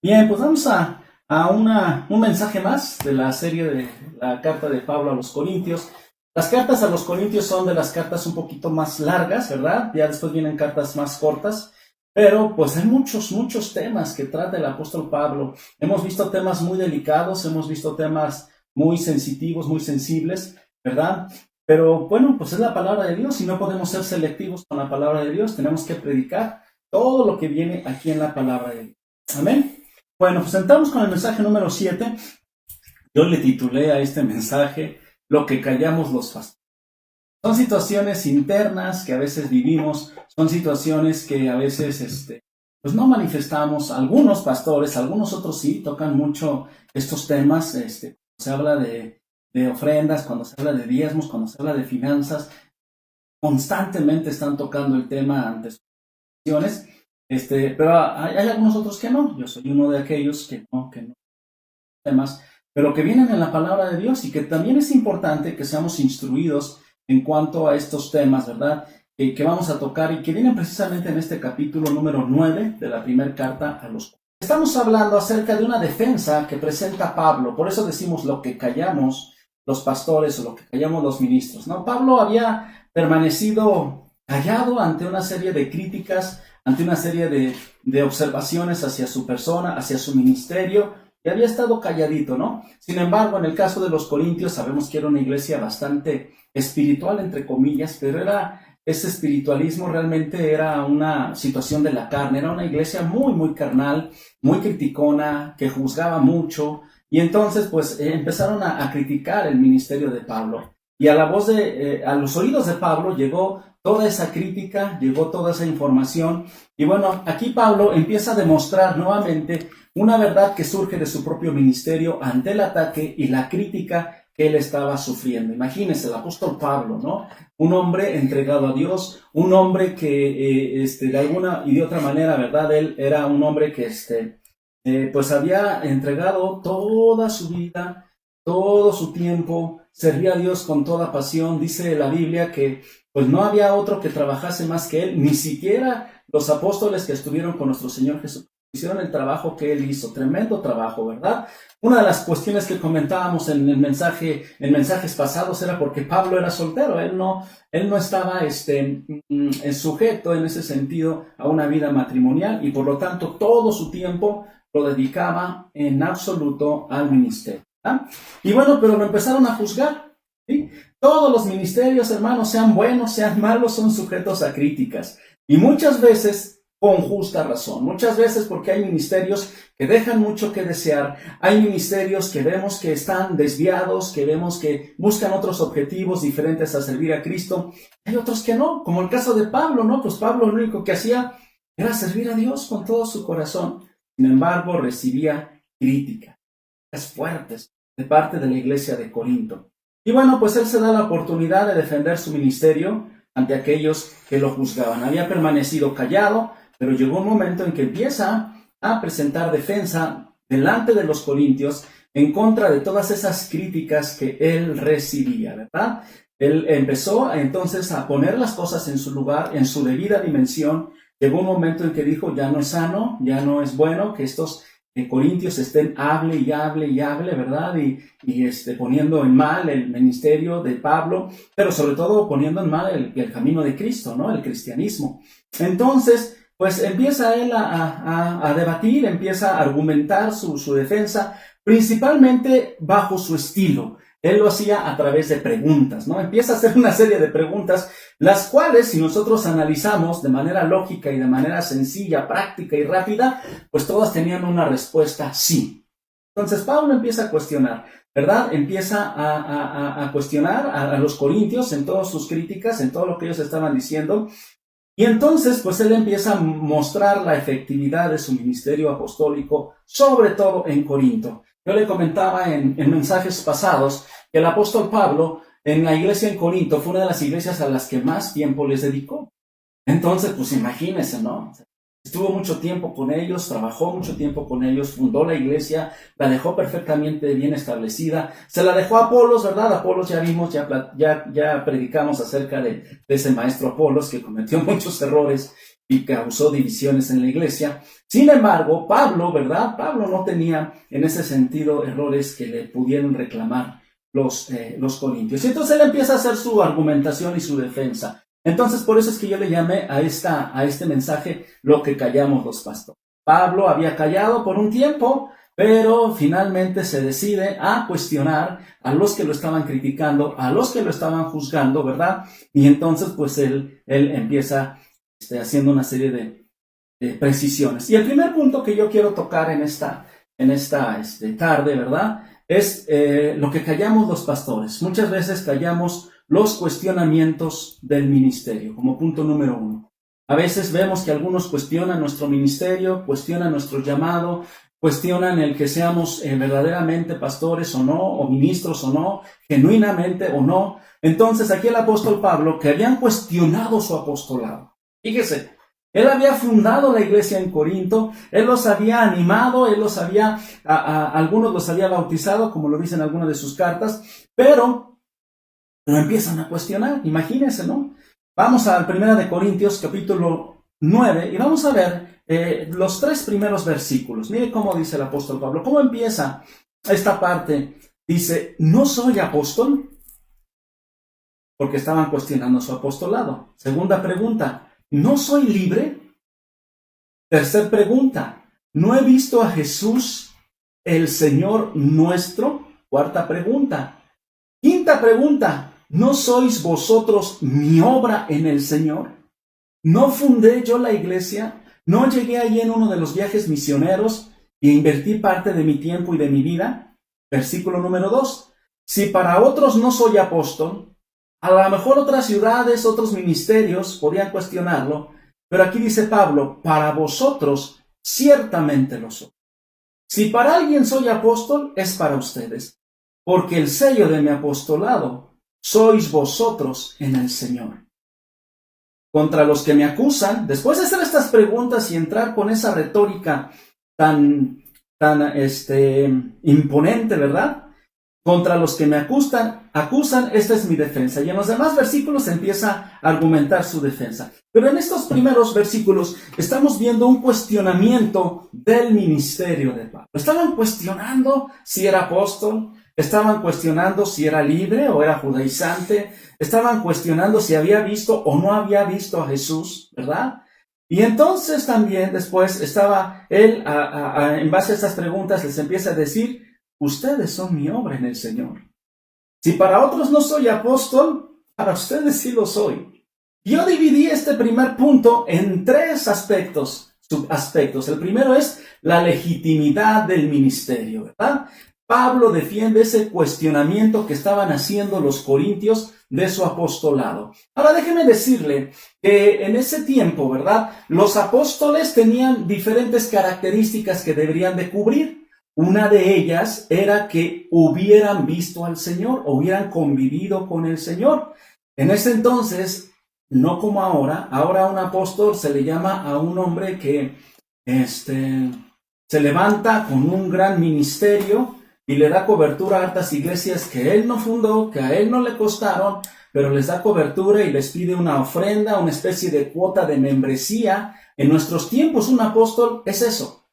Bien, pues vamos a un mensaje más de la serie de la carta de Pablo a los Corintios. Las cartas a los Corintios son de las cartas un poquito más largas, ¿verdad? Ya después vienen cartas más cortas, pero pues hay muchos temas que trata el apóstol Pablo. Hemos visto temas muy delicados, hemos visto temas muy sensitivos, muy sensibles, ¿verdad? Pero bueno, pues es la palabra de Dios y no podemos ser selectivos con la palabra de Dios. Tenemos que predicar todo lo que viene aquí en la palabra de Dios. Amén. Bueno, pues entramos con el mensaje número 7. Yo le titulé a este mensaje Lo que callamos los pastores. Son situaciones internas que a veces vivimos, son situaciones que a veces pues no manifestamos. Algunos pastores, algunos otros sí, tocan mucho estos temas. Se habla de ofrendas, cuando se habla de diezmos, cuando se habla de finanzas, constantemente están tocando el tema ante sus situaciones. Pero hay algunos otros que no. Yo soy uno de aquellos que no temas, pero que vienen en la palabra de Dios y que también es importante que seamos instruidos en cuanto a estos temas, ¿verdad? Que vamos a tocar y que vienen precisamente en este capítulo número 9 de la primera carta a los. Estamos hablando acerca de una defensa que presenta Pablo, por eso decimos lo que callamos los pastores o lo que callamos los ministros, ¿no? Pablo había permanecido callado ante una serie de críticas, ante una serie de observaciones hacia su persona, hacia su ministerio, y había estado calladito, ¿no? Sin embargo, en el caso de los Corintios, sabemos que era una iglesia bastante espiritual, entre comillas, pero ese espiritualismo realmente era una situación de la carne, era una iglesia muy carnal, muy criticona, que juzgaba mucho, y entonces pues empezaron a criticar el ministerio de Pablo. Y a a los oídos de Pablo llegó toda esa crítica, llegó toda esa información, y bueno, aquí Pablo empieza a demostrar nuevamente una verdad que surge de su propio ministerio ante el ataque y la crítica que él estaba sufriendo. Imagínense, el apóstol Pablo, ¿no? Un hombre entregado a Dios, un hombre que de alguna y de otra manera, ¿verdad? Él era un hombre que pues había entregado toda su vida, todo su tiempo, servía a Dios con toda pasión. Dice la Biblia que pues no había otro que trabajase más que él, ni siquiera los apóstoles que estuvieron con nuestro Señor Jesucristo hicieron el trabajo que él hizo, tremendo trabajo, ¿verdad? Una de las cuestiones que comentábamos en en mensajes pasados era porque Pablo era soltero, él no estaba sujeto en ese sentido a una vida matrimonial y por lo tanto todo su tiempo lo dedicaba en absoluto al ministerio, ¿verdad? Y bueno, pero lo empezaron a juzgar, ¿sí? Todos los ministerios, hermanos, sean buenos, sean malos, son sujetos a críticas. Y muchas veces con justa razón. Muchas veces porque hay ministerios que dejan mucho que desear, hay ministerios que vemos que están desviados, que vemos que buscan otros objetivos diferentes a servir a Cristo, hay otros que no, como el caso de Pablo, ¿no? Pues Pablo lo único que hacía era servir a Dios con todo su corazón. Sin embargo, recibía críticas fuertes de parte de la iglesia de Corinto. Y bueno, pues él se da la oportunidad de defender su ministerio ante aquellos que lo juzgaban. Había permanecido callado, pero llegó un momento en que empieza a presentar defensa delante de los corintios en contra de todas esas críticas que él recibía, ¿verdad? Él empezó entonces a poner las cosas en su lugar, en su debida dimensión. Llegó un momento en que dijo, ya no es sano, ya no es bueno que estos corintios estén hable y hable, ¿verdad? Y poniendo en mal el ministerio de Pablo, pero sobre todo poniendo en mal el camino de Cristo, ¿no? El cristianismo. Entonces, pues empieza él a debatir, empieza a argumentar su defensa, principalmente bajo su estilo. Él lo hacía a través de preguntas, ¿no? Empieza a hacer una serie de preguntas, las cuales, si nosotros analizamos de manera lógica y de manera sencilla, práctica y rápida, pues todas tenían una respuesta sí. Entonces Pablo empieza a cuestionar, ¿verdad? Empieza a cuestionar a los corintios en todas sus críticas, en todo lo que ellos estaban diciendo. Y entonces, pues él empieza a mostrar la efectividad de su ministerio apostólico, sobre todo en Corinto. Yo le comentaba en mensajes pasados que el apóstol Pablo en la iglesia en Corinto fue una de las iglesias a las que más tiempo les dedicó. Entonces, pues imagínense, ¿no? Estuvo mucho tiempo con ellos, trabajó mucho tiempo con ellos, fundó la iglesia, la dejó perfectamente bien establecida, se la dejó a Apolos, ¿verdad? Apolos ya vimos, ya predicamos acerca de ese maestro Apolos que cometió muchos errores y causó divisiones en la iglesia. Sin embargo, Pablo, ¿verdad? Pablo no tenía en ese sentido errores que le pudieron reclamar los corintios. Y entonces él empieza a hacer su argumentación y su defensa. Entonces, por eso es que yo le llamé a este mensaje lo que callamos los pastores. Pablo había callado por un tiempo, pero finalmente se decide a cuestionar a los que lo estaban criticando, a los que lo estaban juzgando, ¿verdad? Y entonces, pues él empieza haciendo una serie de precisiones. Y el primer punto que yo quiero tocar en esta tarde, ¿verdad? Es lo que callamos los pastores. Muchas veces callamos los cuestionamientos del ministerio, como punto número 1. A veces vemos que algunos cuestionan nuestro ministerio, cuestionan nuestro llamado, cuestionan el que seamos verdaderamente pastores o no, o ministros o no, genuinamente o no. Entonces aquí el apóstol Pablo, que habían cuestionado su apostolado. Fíjese, él había fundado la iglesia en Corinto, él los había animado, él los había, algunos los había bautizado, como lo dice en alguna de sus cartas, pero lo empiezan a cuestionar, imagínense, ¿no? Vamos a 1 Corintios capítulo 9 y vamos a ver los 3 primeros versículos. Mire cómo dice el apóstol Pablo, cómo empieza esta parte. Dice, ¿no soy apóstol? Porque estaban cuestionando su apostolado. Segunda pregunta, ¿no soy libre? Tercera pregunta, ¿no he visto a Jesús, el Señor nuestro? Cuarta pregunta. Quinta pregunta, ¿no sois vosotros mi obra en el Señor? ¿No fundé yo la iglesia? ¿No llegué allí en uno de los viajes misioneros y invertí parte de mi tiempo y de mi vida? Versículo número 2. Si para otros no soy apóstol, a lo mejor otras ciudades, otros ministerios podrían cuestionarlo, pero aquí dice Pablo, para vosotros ciertamente lo soy. Si para alguien soy apóstol, es para ustedes, porque el sello de mi apostolado sois vosotros en el Señor. Contra los que me acusan, después de hacer estas preguntas y entrar con esa retórica tan imponente, ¿verdad? Contra los que me acusan, esta es mi defensa. Y en los demás versículos empieza a argumentar su defensa. Pero en estos primeros versículos estamos viendo un cuestionamiento del ministerio de Pablo. Estaban cuestionando si era apóstol, estaban cuestionando si era libre o era judaizante, estaban cuestionando si había visto o no había visto a Jesús, ¿verdad? Y entonces también después estaba él, en base a estas preguntas, les empieza a decir, ustedes son mi obra en el Señor. Si para otros no soy apóstol, para ustedes sí lo soy. Yo dividí este primer punto en 3 subaspectos. El primero es la legitimidad del ministerio, ¿verdad? Pablo defiende ese cuestionamiento que estaban haciendo los corintios de su apostolado. Ahora déjeme decirle que en ese tiempo, ¿verdad? Los apóstoles tenían diferentes características que deberían de cubrir. Una de ellas era que hubieran visto al Señor, hubieran convivido con el Señor. En ese entonces, no como ahora un apóstol se le llama a un hombre que se levanta con un gran ministerio y le da cobertura a hartas iglesias que él no fundó, que a él no le costaron, pero les da cobertura y les pide una ofrenda, una especie de cuota de membresía. En nuestros tiempos un apóstol es eso,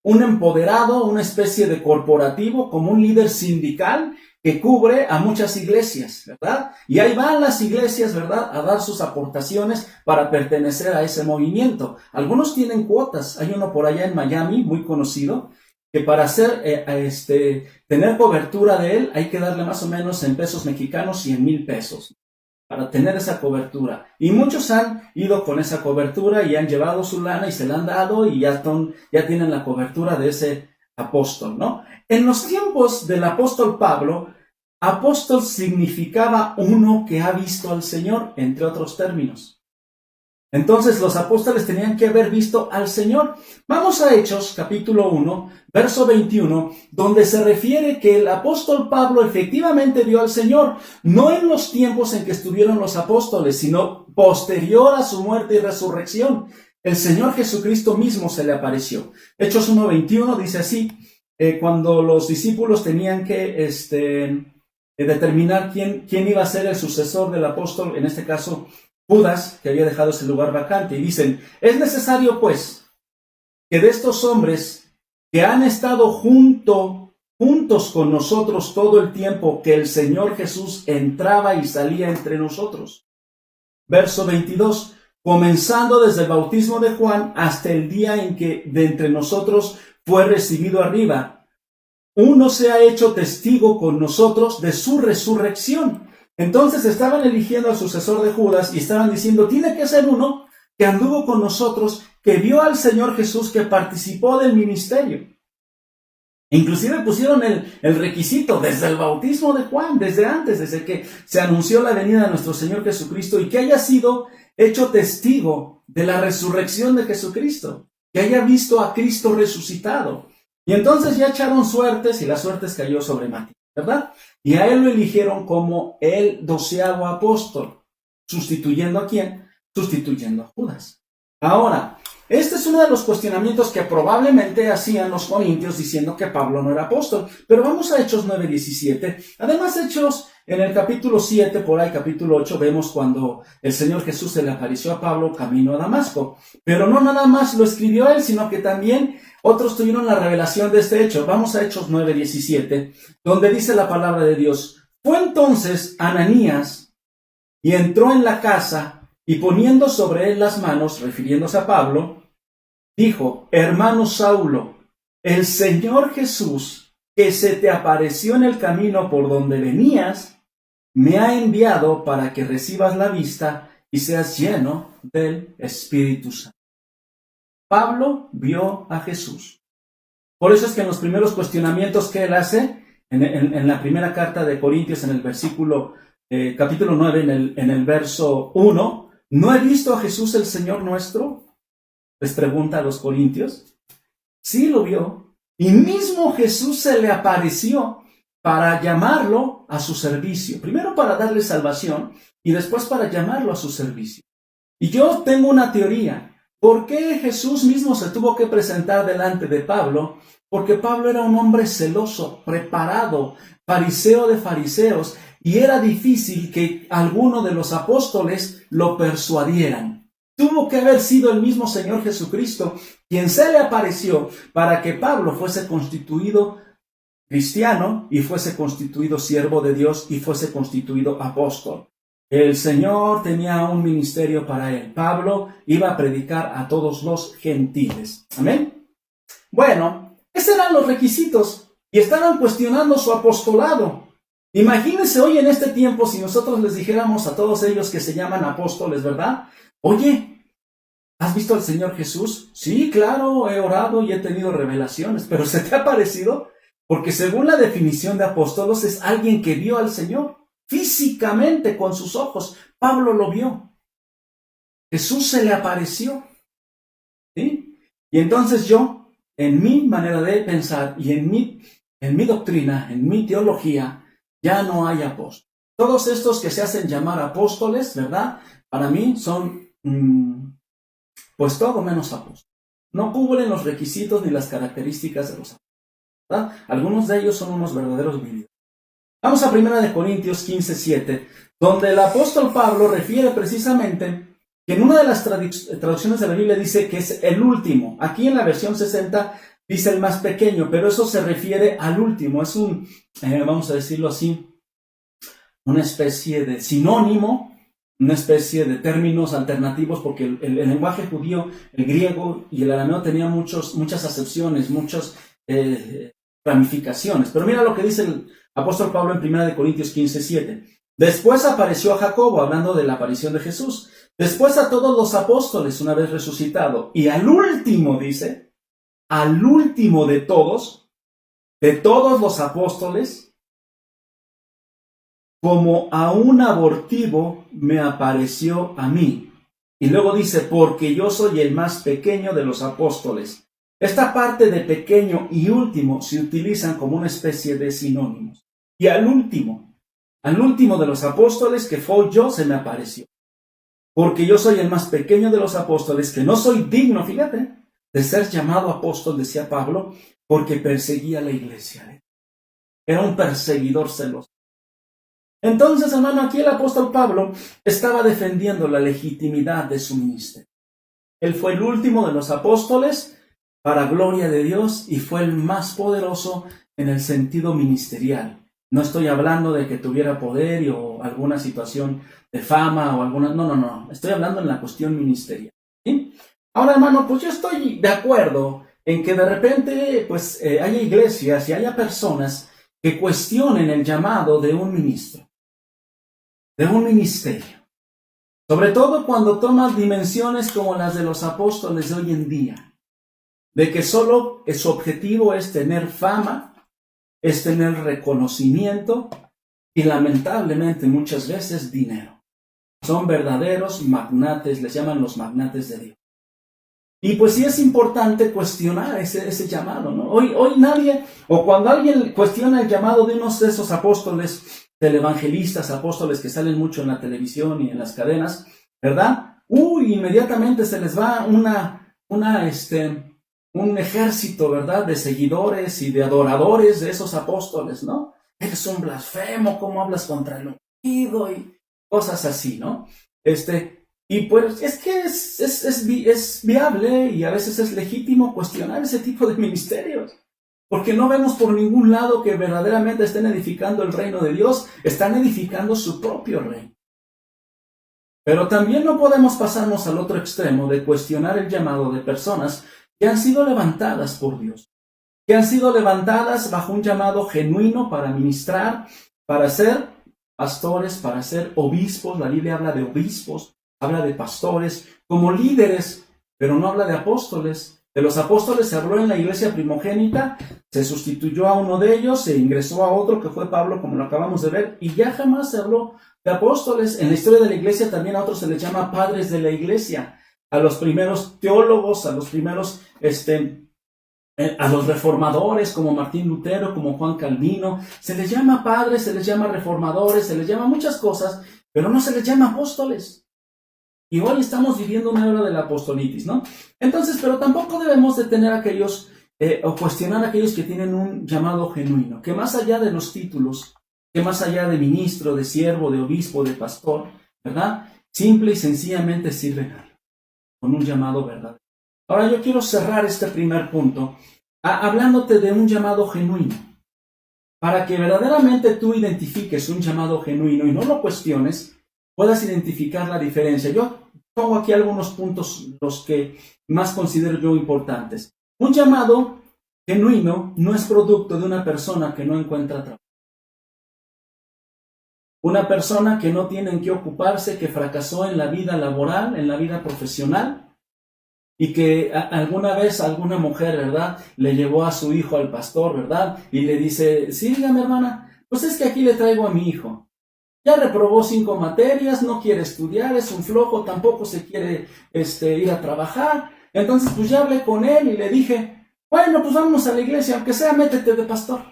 un empoderado, una especie de corporativo, como un líder sindical que cubre a muchas iglesias, ¿verdad? Y ahí van las iglesias, ¿verdad?, a dar sus aportaciones para pertenecer a ese movimiento. Algunos tienen cuotas. Hay uno por allá en Miami, muy conocido, que para tener cobertura de él hay que darle más o menos en pesos mexicanos 100,000 pesos para tener esa cobertura. Y muchos han ido con esa cobertura y han llevado su lana y se la han dado y ya tienen la cobertura de ese apóstol, ¿no? En los tiempos del apóstol Pablo, apóstol significaba uno que ha visto al Señor, entre otros términos. Entonces los apóstoles tenían que haber visto al Señor. Vamos a Hechos, capítulo 1, verso 21, donde se refiere que el apóstol Pablo efectivamente vio al Señor, no en los tiempos en que estuvieron los apóstoles, sino posterior a su muerte y resurrección. El Señor Jesucristo mismo se le apareció. Hechos 1:21 dice así, cuando los discípulos tenían que determinar quién iba a ser el sucesor del apóstol, en este caso Judas, que había dejado ese lugar vacante, y dicen, es necesario pues que de estos hombres que han estado juntos con nosotros todo el tiempo que el Señor Jesús entraba y salía entre nosotros. Verso 22, comenzando desde el bautismo de Juan hasta el día en que de entre nosotros fue recibido arriba, uno se ha hecho testigo con nosotros de su resurrección. Entonces estaban eligiendo al sucesor de Judas y estaban diciendo, tiene que ser uno que anduvo con nosotros, que vio al Señor Jesús, que participó del ministerio. Inclusive pusieron el requisito desde el bautismo de Juan, desde antes, desde que se anunció la venida de nuestro Señor Jesucristo, y que haya sido hecho testigo de la resurrección de Jesucristo, que haya visto a Cristo resucitado. Y entonces ya echaron suertes y las suertes cayó sobre Matías, ¿verdad? Y a él lo eligieron como el 12º apóstol. ¿Sustituyendo a quién? Sustituyendo a Judas. Ahora, este es uno de los cuestionamientos que probablemente hacían los corintios diciendo que Pablo no era apóstol. Pero vamos a Hechos 9:17. Además, Hechos, en el capítulo 7, por ahí capítulo 8, vemos cuando el Señor Jesús se le apareció a Pablo camino a Damasco. Pero no nada más lo escribió él, sino que también otros tuvieron la revelación de este hecho. Vamos a Hechos 9:17, donde dice la palabra de Dios. Fue entonces Ananías y entró en la casa y poniendo sobre él las manos, refiriéndose a Pablo, dijo, hermano Saulo, el Señor Jesús, que se te apareció en el camino por donde venías, me ha enviado para que recibas la vista y seas lleno del Espíritu Santo. Pablo vio a Jesús. Por eso es que en los primeros cuestionamientos que él hace, en la primera carta de Corintios, en el versículo, capítulo 9, en el verso 1, ¿no he visto a Jesús el Señor nuestro? Les pregunta a los corintios. Sí lo vio. Y mismo Jesús se le apareció para llamarlo a su servicio. Primero para darle salvación y después para llamarlo a su servicio. Y yo tengo una teoría. ¿Por qué Jesús mismo se tuvo que presentar delante de Pablo? Porque Pablo era un hombre celoso, preparado, fariseo de fariseos, y era difícil que alguno de los apóstoles lo persuadieran. Tuvo que haber sido el mismo Señor Jesucristo quien se le apareció para que Pablo fuese constituido cristiano y fuese constituido siervo de Dios y fuese constituido apóstol. El Señor tenía un ministerio para él. Pablo iba a predicar a todos los gentiles. Amén. Bueno, esos eran los requisitos y estaban cuestionando su apostolado. Imagínense hoy en este tiempo si nosotros les dijéramos a todos ellos que se llaman apóstoles, ¿verdad? Oye, ¿has visto al Señor Jesús? Sí, claro, he orado y he tenido revelaciones, pero ¿se te ha parecido? Porque según la definición de apóstolos es alguien que vio al Señor físicamente con sus ojos. Pablo lo vio. Jesús se le apareció. ¿Sí? Y entonces yo, en mi manera de pensar y en mi doctrina, en mi teología, ya no hay apóstoles. Todos estos que se hacen llamar apóstoles, ¿verdad? Para mí son, pues todo menos apóstoles. No cubren los requisitos ni las características de los apóstoles, ¿verdad? Algunos de ellos son unos verdaderos vividores. Vamos a 1 Corintios 15:7, donde el apóstol Pablo refiere precisamente que en una de las traducciones de la Biblia dice que es el último. Aquí en la versión 60 dice el más pequeño, pero eso se refiere al último. Es un, vamos a decirlo así, una especie de sinónimo, una especie de términos alternativos, porque el lenguaje judío, el griego y el arameo tenían muchas acepciones, muchas ramificaciones. Pero mira lo que dice el apóstol Pablo en 1 Corintios 15:7. Después apareció a Jacobo, hablando de la aparición de Jesús. Después a todos los apóstoles, una vez resucitado. Y al último, dice, al último de todos los apóstoles, como a un abortivo me apareció a mí. Y luego dice, porque yo soy el más pequeño de los apóstoles. Esta parte de pequeño y último se utilizan como una especie de sinónimos. Y al último de los apóstoles, que fue yo, se me apareció. Porque yo soy el más pequeño de los apóstoles, que no soy digno, fíjate, de ser llamado apóstol, decía Pablo, porque perseguía la iglesia. Era un perseguidor celoso. Entonces, hermano, aquí el apóstol Pablo estaba defendiendo la legitimidad de su ministerio. Él fue el último de los apóstoles para gloria de Dios y fue el más poderoso en el sentido ministerial. No estoy hablando de que tuviera poder o alguna situación de fama o alguna... No. Estoy hablando en la cuestión ministerial. ¿Sí? Ahora, hermano, pues yo estoy de acuerdo en que de repente pues haya iglesias y haya personas que cuestionen el llamado de un ministro, de un ministerio. Sobre todo cuando toma dimensiones como las de los apóstoles de hoy en día, de que solo su objetivo es tener fama, es tener reconocimiento y lamentablemente muchas veces dinero. Son verdaderos magnates, les llaman los magnates de Dios. Y pues sí es importante cuestionar ese llamado, ¿no? Hoy nadie, o cuando alguien cuestiona el llamado de unos de esos apóstoles, televangelistas, apóstoles que salen mucho en la televisión y en las cadenas, ¿verdad? Inmediatamente se les va un ejército, ¿verdad? De seguidores y de adoradores de esos apóstoles, ¿no? Eres un blasfemo, ¿cómo hablas contra el ungido? Y cosas así, ¿no? Y pues es que es viable y a veces es legítimo cuestionar ese tipo de ministerios. Porque no vemos por ningún lado que verdaderamente estén edificando el reino de Dios, están edificando su propio reino. Pero también no podemos pasarnos al otro extremo de cuestionar el llamado de personas que han sido levantadas por Dios, que han sido levantadas bajo un llamado genuino para ministrar, para ser pastores, para ser obispos. La Biblia habla de obispos, habla de pastores, como líderes, pero no habla de apóstoles. De los apóstoles se habló en la iglesia primogénita, se sustituyó a uno de ellos, se ingresó a otro que fue Pablo, como lo acabamos de ver, y ya jamás se habló de apóstoles. En la historia de la iglesia también a otros se les llama padres de la iglesia, a los primeros teólogos, a los primeros, a los reformadores como Martín Lutero, como Juan Calvino, se les llama padres, se les llama reformadores, se les llama muchas cosas, pero no se les llama apóstoles. Y hoy estamos viviendo una era de la apostolitis, ¿no? Entonces, pero tampoco debemos detener a aquellos o cuestionar a aquellos que tienen un llamado genuino, que más allá de los títulos, que más allá de ministro, de siervo, de obispo, de pastor, ¿verdad? Simple y sencillamente sirven con un llamado verdadero. Ahora yo quiero cerrar este primer punto hablándote de un llamado genuino, para que verdaderamente tú identifiques un llamado genuino y no lo cuestiones, puedas identificar la diferencia. Yo pongo aquí algunos puntos, los que más considero yo importantes. Un llamado genuino no es producto de una persona que no encuentra trabajo. Una persona que no tiene en qué ocuparse, que fracasó en la vida laboral, en la vida profesional, y que alguna vez alguna mujer, ¿verdad?, le llevó a su hijo al pastor, ¿verdad?, y le dice, sí, dígame, hermana, pues es que aquí le traigo a mi hijo. Ya reprobó 5 materias, no quiere estudiar, es un flojo, tampoco se quiere ir a trabajar. Entonces, pues ya hablé con él y le dije, bueno, pues vámonos a la iglesia, aunque sea, métete de pastor.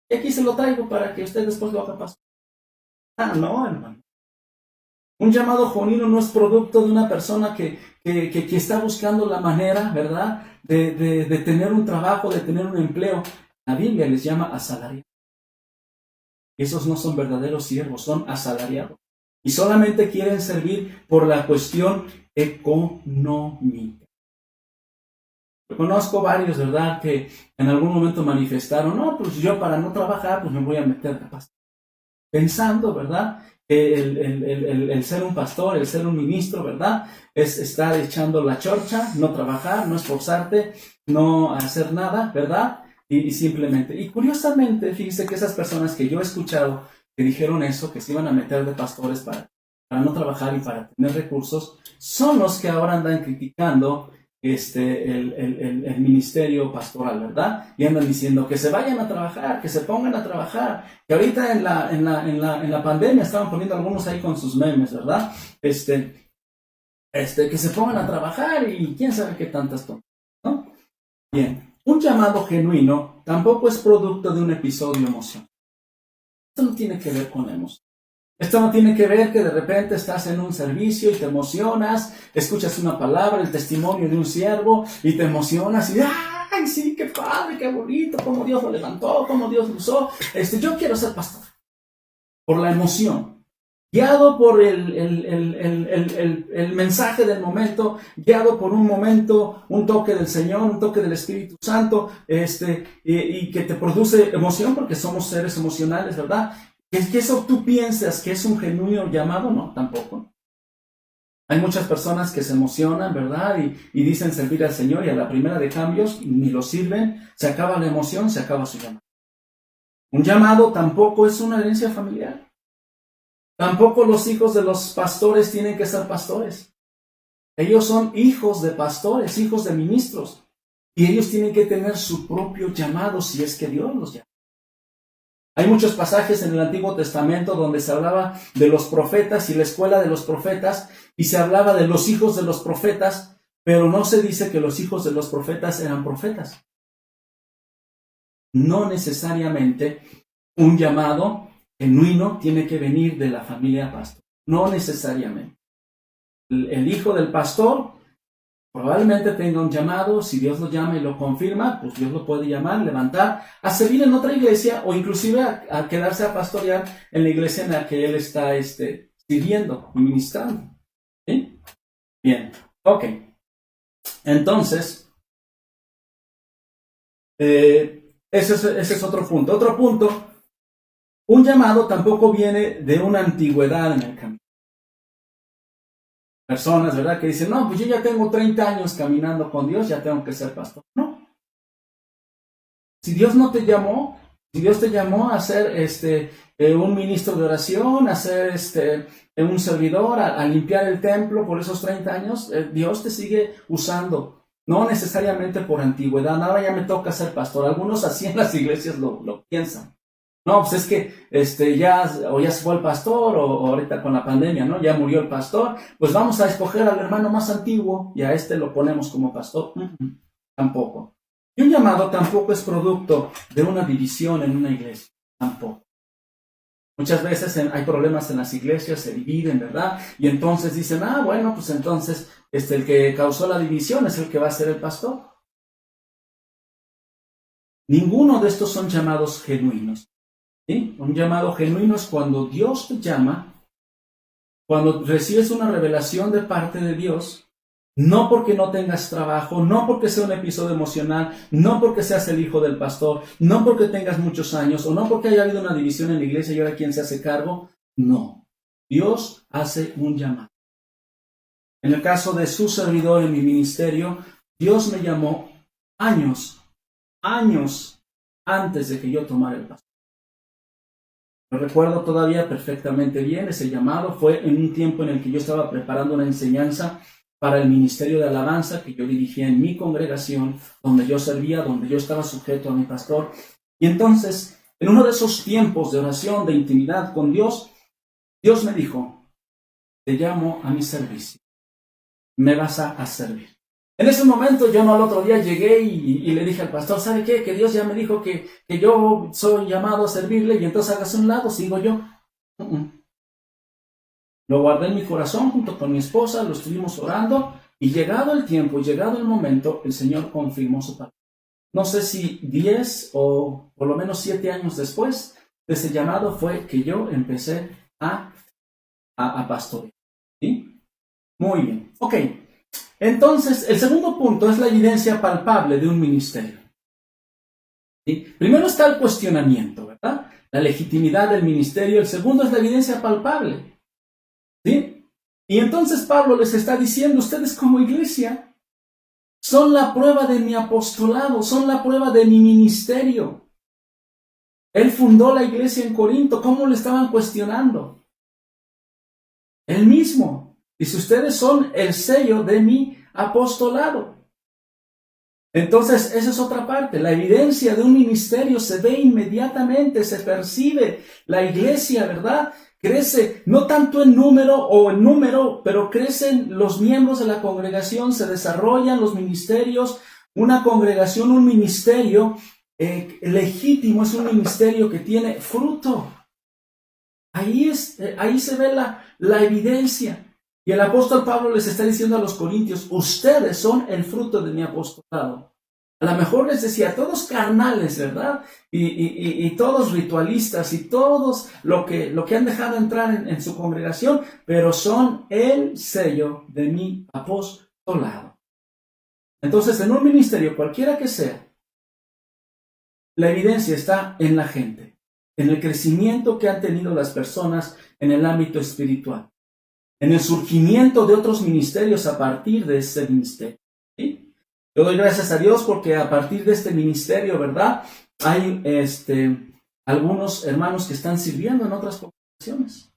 Y aquí se lo traigo para que usted después lo haga pastor. No, hermano. Un llamado genuino no es producto de una persona que está buscando la manera, ¿verdad?, de tener un trabajo, de tener un empleo. La Biblia les llama asalariados. Esos no son verdaderos siervos, son asalariados. Y solamente quieren servir por la cuestión económica. Yo conozco varios, ¿verdad?, que en algún momento manifestaron, no, pues yo para no trabajar, pues me voy a meter de pastor. Pensando, ¿verdad?, que el ser un pastor, el ser un ministro, ¿verdad?, es estar echando la chorcha, no trabajar, no esforzarte, no hacer nada, ¿verdad?, y simplemente. Y curiosamente, fíjense que esas personas que yo he escuchado que dijeron eso, que se iban a meter de pastores para no trabajar y para tener recursos, son los que ahora andan criticando el ministerio pastoral, ¿verdad? Y andan diciendo que se vayan a trabajar, que se pongan a trabajar, que ahorita en la pandemia estaban poniendo algunos ahí con sus memes, ¿verdad? Que se pongan a trabajar y quién sabe qué tantas tontas, ¿no? Bien, un llamado genuino tampoco es producto de un episodio emocional. Esto no tiene que ver con la emoción. Esto no tiene que ver que de repente estás en un servicio y te emocionas, escuchas una palabra, el testimonio de un siervo y te emocionas y ¡ay, sí, qué padre, qué bonito, cómo Dios lo levantó, cómo Dios lo usó! Yo quiero ser pastor. por la emoción, guiado por el mensaje del momento, guiado por un momento, un toque del Señor, un toque del Espíritu Santo, y que te produce emoción, porque somos seres emocionales, ¿verdad? ¿Es que eso tú piensas que es un genuino llamado? No, tampoco. Hay muchas personas que se emocionan, ¿verdad? Y dicen servir al Señor, y a la primera de cambios ni lo sirven, se acaba la emoción, se acaba su llamado. Un llamado tampoco es una herencia familiar. Tampoco los hijos de los pastores tienen que ser pastores. Ellos son hijos de pastores, hijos de ministros. Y ellos tienen que tener su propio llamado si es que Dios los llama. Hay muchos pasajes en el Antiguo Testamento donde se hablaba de los profetas y la escuela de los profetas, y se hablaba de los hijos de los profetas, pero no se dice que los hijos de los profetas eran profetas. No necesariamente un llamado genuino tiene que venir de la familia pastor. No necesariamente. El hijo del pastor probablemente tenga un llamado. Si Dios lo llama y lo confirma, pues Dios lo puede llamar, levantar, a servir en otra iglesia, o inclusive a quedarse a pastorear en la iglesia en la que él está sirviendo y ministrando. ¿Sí? Bien, ok. Entonces, ese es otro punto. Otro punto, un llamado tampoco viene de una antigüedad en el camino. Personas, ¿verdad?, que dicen, no, pues yo ya tengo 30 años caminando con Dios, ya tengo que ser pastor. No. Si Dios no te llamó, si Dios te llamó a ser un ministro de oración, a ser un servidor, a limpiar el templo por esos 30 años, Dios te sigue usando. No necesariamente por antigüedad. Ahora ya me toca ser pastor. Algunos así en las iglesias lo piensan. No, pues es que ya se fue el pastor, o ahorita con la pandemia, ¿no? Ya murió el pastor, pues vamos a escoger al hermano más antiguo y a lo ponemos como pastor. Tampoco. Y un llamado tampoco es producto de una división en una iglesia. Tampoco. Muchas veces hay problemas en las iglesias, se dividen, ¿verdad? Y entonces dicen, bueno, pues entonces el que causó la división es el que va a ser el pastor. Ninguno de estos son llamados genuinos. ¿Sí? Un llamado genuino es cuando Dios te llama, cuando recibes una revelación de parte de Dios, no porque no tengas trabajo, no porque sea un episodio emocional, no porque seas el hijo del pastor, no porque tengas muchos años, o no porque haya habido una división en la iglesia y ahora quién se hace cargo. No. Dios hace un llamado. En el caso de su servidor en mi ministerio, Dios me llamó años antes de que yo tomara el pastor. Lo recuerdo todavía perfectamente bien. Ese llamado fue en un tiempo en el que yo estaba preparando una enseñanza para el ministerio de alabanza que yo dirigía en mi congregación, donde yo servía, donde yo estaba sujeto a mi pastor. Y entonces, en uno de esos tiempos de oración, de intimidad con Dios, Dios me dijo, te llamo a mi servicio, me vas a servir. En ese momento yo no, al otro día llegué y le dije al pastor, ¿sabe qué? Que Dios ya me dijo que yo soy llamado a servirle, y entonces hágase un lado, sigo yo. Lo guardé en mi corazón junto con mi esposa, lo estuvimos orando, y llegado el tiempo, llegado el momento, el Señor confirmó su palabra. No sé si 10 o por lo menos 7 años después de ese llamado fue que yo empecé a pastorear. ¿Sí? Muy bien. Ok. Entonces, el segundo punto es la evidencia palpable de un ministerio. ¿Sí? Primero está el cuestionamiento, ¿verdad? La legitimidad del ministerio. El segundo es la evidencia palpable. ¿Sí? Y entonces Pablo les está diciendo, ustedes como iglesia son la prueba de mi apostolado, son la prueba de mi ministerio. Él fundó la iglesia en Corinto. ¿Cómo le estaban cuestionando? Él mismo. Dice, ustedes son el sello de mi apostolado. Entonces, esa es otra parte. La evidencia de un ministerio se ve inmediatamente, se percibe. La iglesia, ¿verdad?, crece, no tanto en número, pero crecen los miembros de la congregación, se desarrollan los ministerios. Una congregación, un ministerio legítimo, es un ministerio que tiene fruto. Ahí se ve la evidencia. Y el apóstol Pablo les está diciendo a los corintios, ustedes son el fruto de mi apostolado. A lo mejor les decía, todos carnales, ¿verdad? Y todos ritualistas y todos lo que han dejado entrar en su congregación, pero son el sello de mi apostolado. Entonces, en un ministerio, cualquiera que sea, la evidencia está en la gente, en el crecimiento que han tenido las personas en el ámbito espiritual, en el surgimiento de otros ministerios a partir de ese ministerio. ¿Sí? Yo doy gracias a Dios porque a partir de este ministerio, ¿verdad? Hay algunos hermanos que están sirviendo en otras congregaciones.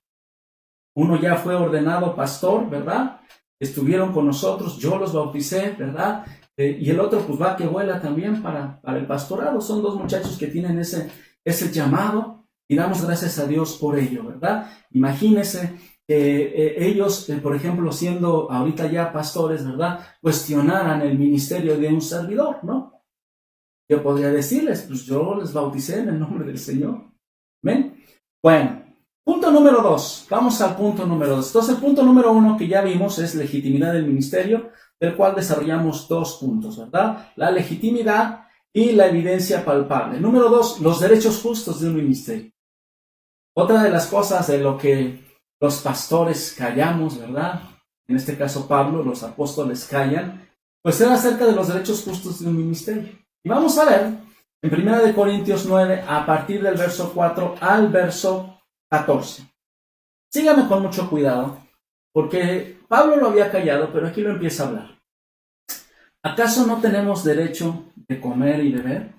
Uno ya fue ordenado pastor, ¿verdad? Estuvieron con nosotros, yo los bauticé, ¿verdad? Y el otro pues va que vuela también para el pastorado. Son dos muchachos que tienen ese llamado y damos gracias a Dios por ello, ¿verdad? Imagínense que ellos, por ejemplo, siendo ahorita ya pastores, ¿verdad? Cuestionaran el ministerio de un servidor, ¿no? Yo podría decirles, pues yo les bauticé en el nombre del Señor. ¿Ven? Bueno, punto número 2. Vamos al punto número 2. Entonces, el punto número 1 que ya vimos es legitimidad del ministerio, del cual desarrollamos 2 puntos, ¿verdad? La legitimidad y la evidencia palpable. Número 2, los derechos justos de un ministerio. Otra de las cosas de lo que los pastores callamos, ¿verdad? En este caso Pablo, los apóstoles callan, pues era acerca de los derechos justos de un ministerio. Y vamos a ver en 1 Corintios 9, a partir del verso 4 al verso 14. Sígame con mucho cuidado, porque Pablo lo había callado, pero aquí lo empieza a hablar. ¿Acaso no tenemos derecho de comer y beber?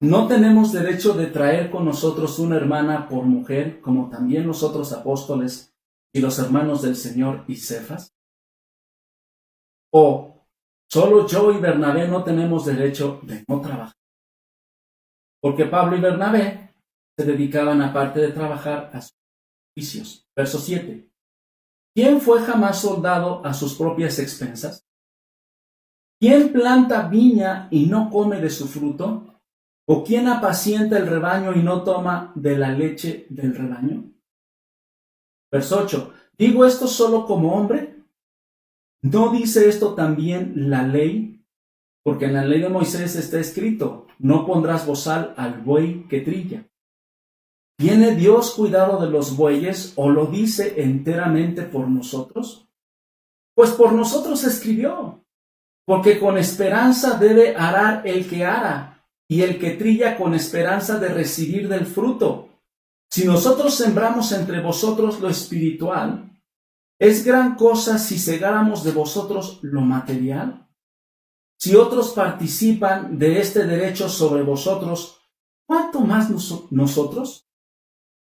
¿No tenemos derecho de traer con nosotros una hermana por mujer, como también los otros apóstoles y los hermanos del Señor y Cefas? ¿O solo yo y Bernabé no tenemos derecho de no trabajar? Porque Pablo y Bernabé se dedicaban, aparte de trabajar, a sus oficios. Verso 7. ¿Quién fue jamás soldado a sus propias expensas? ¿Quién planta viña y no come de su fruto? ¿O quién apacienta el rebaño y no toma de la leche del rebaño? Verso 8. ¿Digo esto solo como hombre? ¿No dice esto también la ley? Porque en la ley de Moisés está escrito, no pondrás bozal al buey que trilla. ¿Tiene Dios cuidado de los bueyes o lo dice enteramente por nosotros? Pues por nosotros escribió, porque con esperanza debe arar el que ara, y el que trilla con esperanza de recibir del fruto. Si nosotros sembramos entre vosotros lo espiritual, ¿es gran cosa si segáramos de vosotros lo material? Si otros participan de este derecho sobre vosotros, ¿cuánto más nosotros?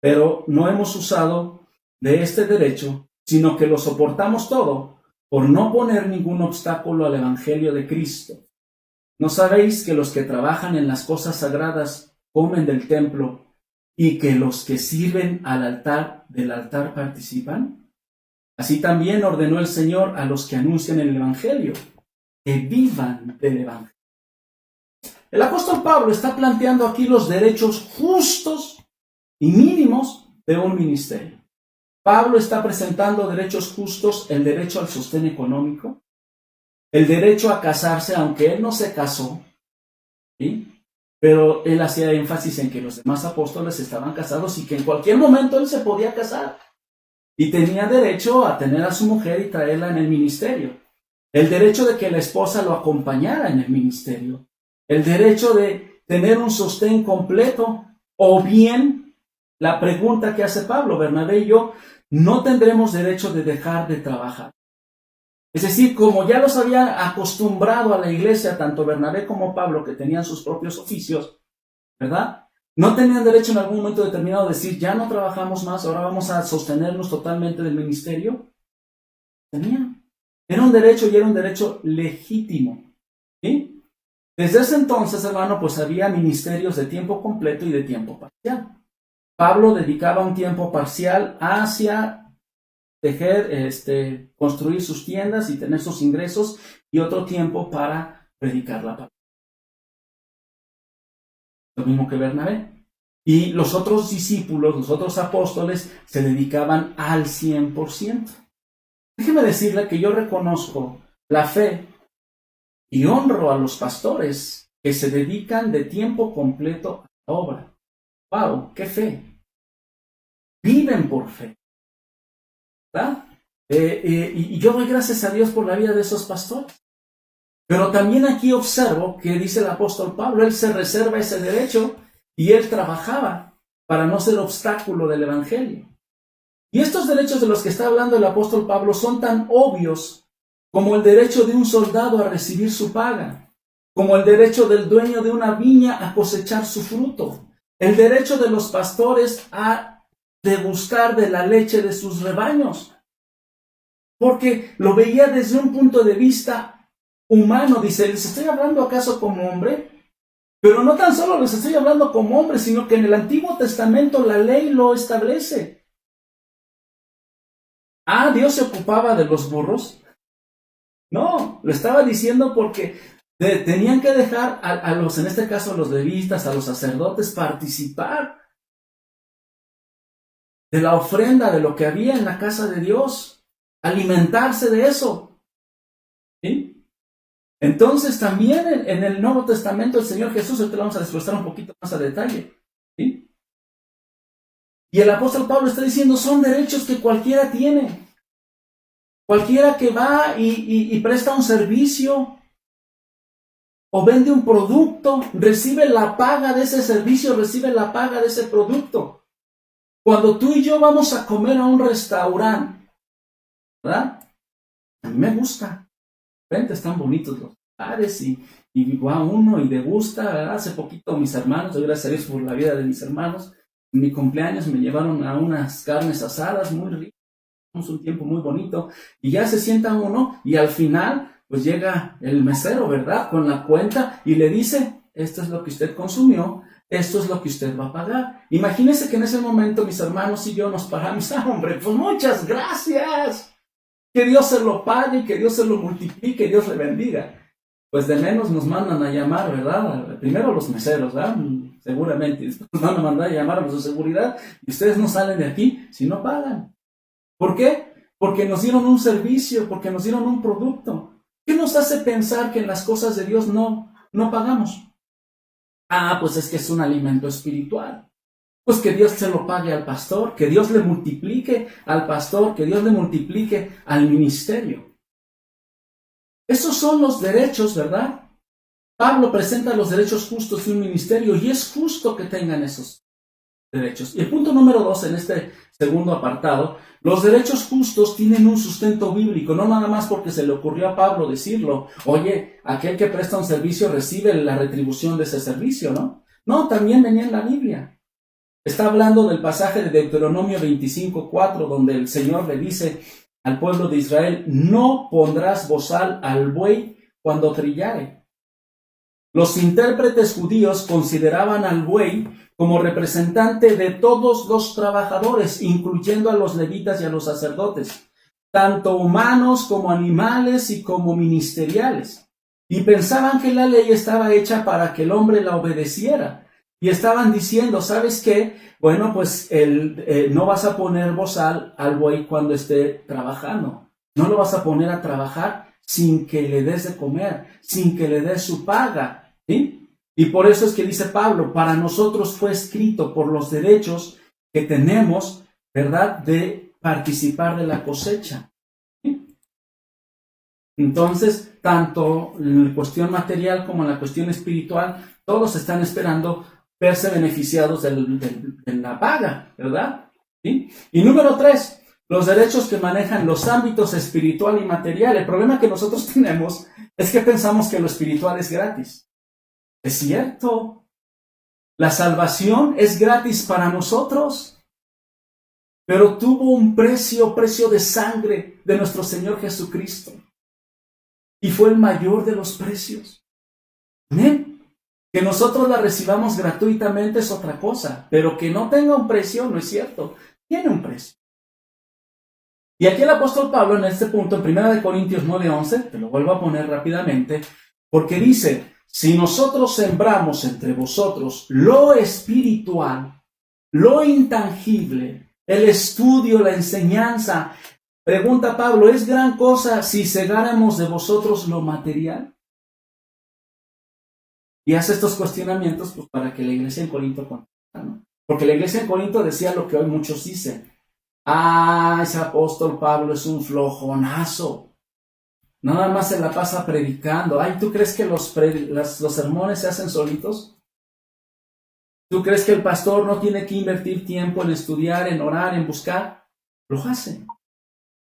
Pero no hemos usado de este derecho, sino que lo soportamos todo, por no poner ningún obstáculo al Evangelio de Cristo. ¿No sabéis que los que trabajan en las cosas sagradas comen del templo y que los que sirven del altar participan? Así también ordenó el Señor a los que anuncian el Evangelio, que vivan del Evangelio. El apóstol Pablo está planteando aquí los derechos justos y mínimos de un ministerio. Pablo está presentando derechos justos, el derecho al sostén económico, el derecho a casarse, aunque él no se casó, ¿sí? Pero él hacía énfasis en que los demás apóstoles estaban casados y que en cualquier momento él se podía casar. Y tenía derecho a tener a su mujer y traerla en el ministerio. El derecho de que la esposa lo acompañara en el ministerio. El derecho de tener un sostén completo. O bien, la pregunta que hace Pablo, Bernabé y yo, no tendremos derecho de dejar de trabajar. Es decir, como ya los había acostumbrado a la iglesia, tanto Bernabé como Pablo, que tenían sus propios oficios, ¿verdad? No tenían derecho en algún momento determinado a decir, ya no trabajamos más, ahora vamos a sostenernos totalmente del ministerio. Tenían. Era un derecho y era un derecho legítimo. ¿Sí? Desde ese entonces, hermano, pues había ministerios de tiempo completo y de tiempo parcial. Pablo dedicaba un tiempo parcial hacia construir sus tiendas y tener sus ingresos, y otro tiempo para predicar la palabra. Lo mismo que Bernabé. Y los otros discípulos, los otros apóstoles, se dedicaban al 100%. Déjeme decirle que yo reconozco la fe y honro a los pastores que se dedican de tiempo completo a la obra. ¡Wow! ¡Qué fe! Viven por fe, ¿verdad? Y yo doy gracias a Dios por la vida de esos pastores. Pero también aquí observo que dice el apóstol Pablo, él se reserva ese derecho y él trabajaba para no ser obstáculo del evangelio. Y estos derechos de los que está hablando el apóstol Pablo son tan obvios como el derecho de un soldado a recibir su paga, como el derecho del dueño de una viña a cosechar su fruto, el derecho de los pastores a degustar de la leche de sus rebaños, porque lo veía desde un punto de vista humano. Dice, ¿les estoy hablando acaso como hombre? Pero no tan solo les estoy hablando como hombre, sino que en el Antiguo Testamento la ley lo establece. ¿Dios se ocupaba de los burros? No, lo estaba diciendo porque tenían que dejar a los, en este caso a los levitas, a los sacerdotes, participar de la ofrenda, de lo que había en la casa de Dios, alimentarse de eso. ¿Sí? Entonces también en el Nuevo Testamento el Señor Jesús, te lo vamos a desglosar un poquito más a detalle. ¿Sí? Y el apóstol Pablo está diciendo, son derechos que cualquiera tiene. Cualquiera que va y presta un servicio o vende un producto, recibe la paga de ese servicio, recibe la paga de ese producto. Cuando tú y yo vamos a comer a un restaurante, ¿verdad? A mí me gusta. De repente están bonitos los lugares y va uno y degusta, ¿verdad? Hace poquito mis hermanos, doy gracias a Dios por la vida de mis hermanos, en mi cumpleaños me llevaron a unas carnes asadas muy ricas. Un tiempo muy bonito, y ya se sienta uno, y al final, pues llega el mesero, ¿verdad? Con la cuenta, y le dice, esto es lo que usted consumió, esto es lo que usted va a pagar. Imagínense que en ese momento mis hermanos y yo nos pagamos, hombre, pues muchas gracias, que Dios se lo pague, que Dios se lo multiplique, Dios le bendiga. Pues de menos nos mandan a llamar, ¿verdad? Primero los meseros, ¿verdad? Seguramente, después nos van a mandar a llamar a su seguridad, y ustedes no salen de aquí si no pagan. ¿Por qué? Porque nos dieron un servicio, porque nos dieron un producto. ¿Qué nos hace pensar que en las cosas de Dios no pagamos? Pues es que es un alimento espiritual. Pues que Dios se lo pague al pastor, que Dios le multiplique al pastor, que Dios le multiplique al ministerio. Esos son los derechos, ¿verdad? Pablo presenta los derechos justos de un ministerio y es justo que tengan esos derechos. Y el punto número 2 en este segundo apartado, los derechos justos tienen un sustento bíblico, no nada más porque se le ocurrió a Pablo decirlo, oye, aquel que presta un servicio recibe la retribución de ese servicio, ¿no? No, también venía en la Biblia. Está hablando del pasaje de Deuteronomio 25:4, donde el Señor le dice al pueblo de Israel, no pondrás bozal al buey cuando trillare. Los intérpretes judíos consideraban al buey como representante de todos los trabajadores, incluyendo a los levitas y a los sacerdotes, tanto humanos como animales y como ministeriales. Y pensaban que la ley estaba hecha para que el hombre la obedeciera. Y estaban diciendo, ¿sabes qué? Bueno, pues no vas a poner bozal al buey cuando esté trabajando. No lo vas a poner a trabajar sin que le des de comer, sin que le des su paga. ¿Sí? Y por eso es que dice Pablo, para nosotros fue escrito por los derechos que tenemos, ¿verdad?, de participar de la cosecha. ¿Sí? Entonces, tanto en la cuestión material como en la cuestión espiritual, todos están esperando verse beneficiados de la paga, ¿verdad? ¿Sí? Y número 3, los derechos que manejan los ámbitos espiritual y material. El problema que nosotros tenemos es que pensamos que lo espiritual es gratis. Es cierto, la salvación es gratis para nosotros, pero tuvo un precio de sangre de nuestro Señor Jesucristo. Y fue el mayor de los precios. ¿Amén? Que nosotros la recibamos gratuitamente es otra cosa, pero que no tenga un precio no es cierto, tiene un precio. Y aquí el apóstol Pablo en este punto, en 1 Corintios 9:11, te lo vuelvo a poner rápidamente, porque dice, si nosotros sembramos entre vosotros lo espiritual, lo intangible, el estudio, la enseñanza, pregunta Pablo, ¿es gran cosa si segáramos de vosotros lo material? y hace estos cuestionamientos pues, para que la iglesia en Corinto conteste, ¿no? Porque la iglesia en Corinto decía lo que hoy muchos dicen. Ese apóstol Pablo es un flojonazo. Nada más se la pasa predicando. ¿Tú crees que los sermones se hacen solitos? ¿Tú crees que el pastor no tiene que invertir tiempo en estudiar, en orar, en buscar? Lo hace.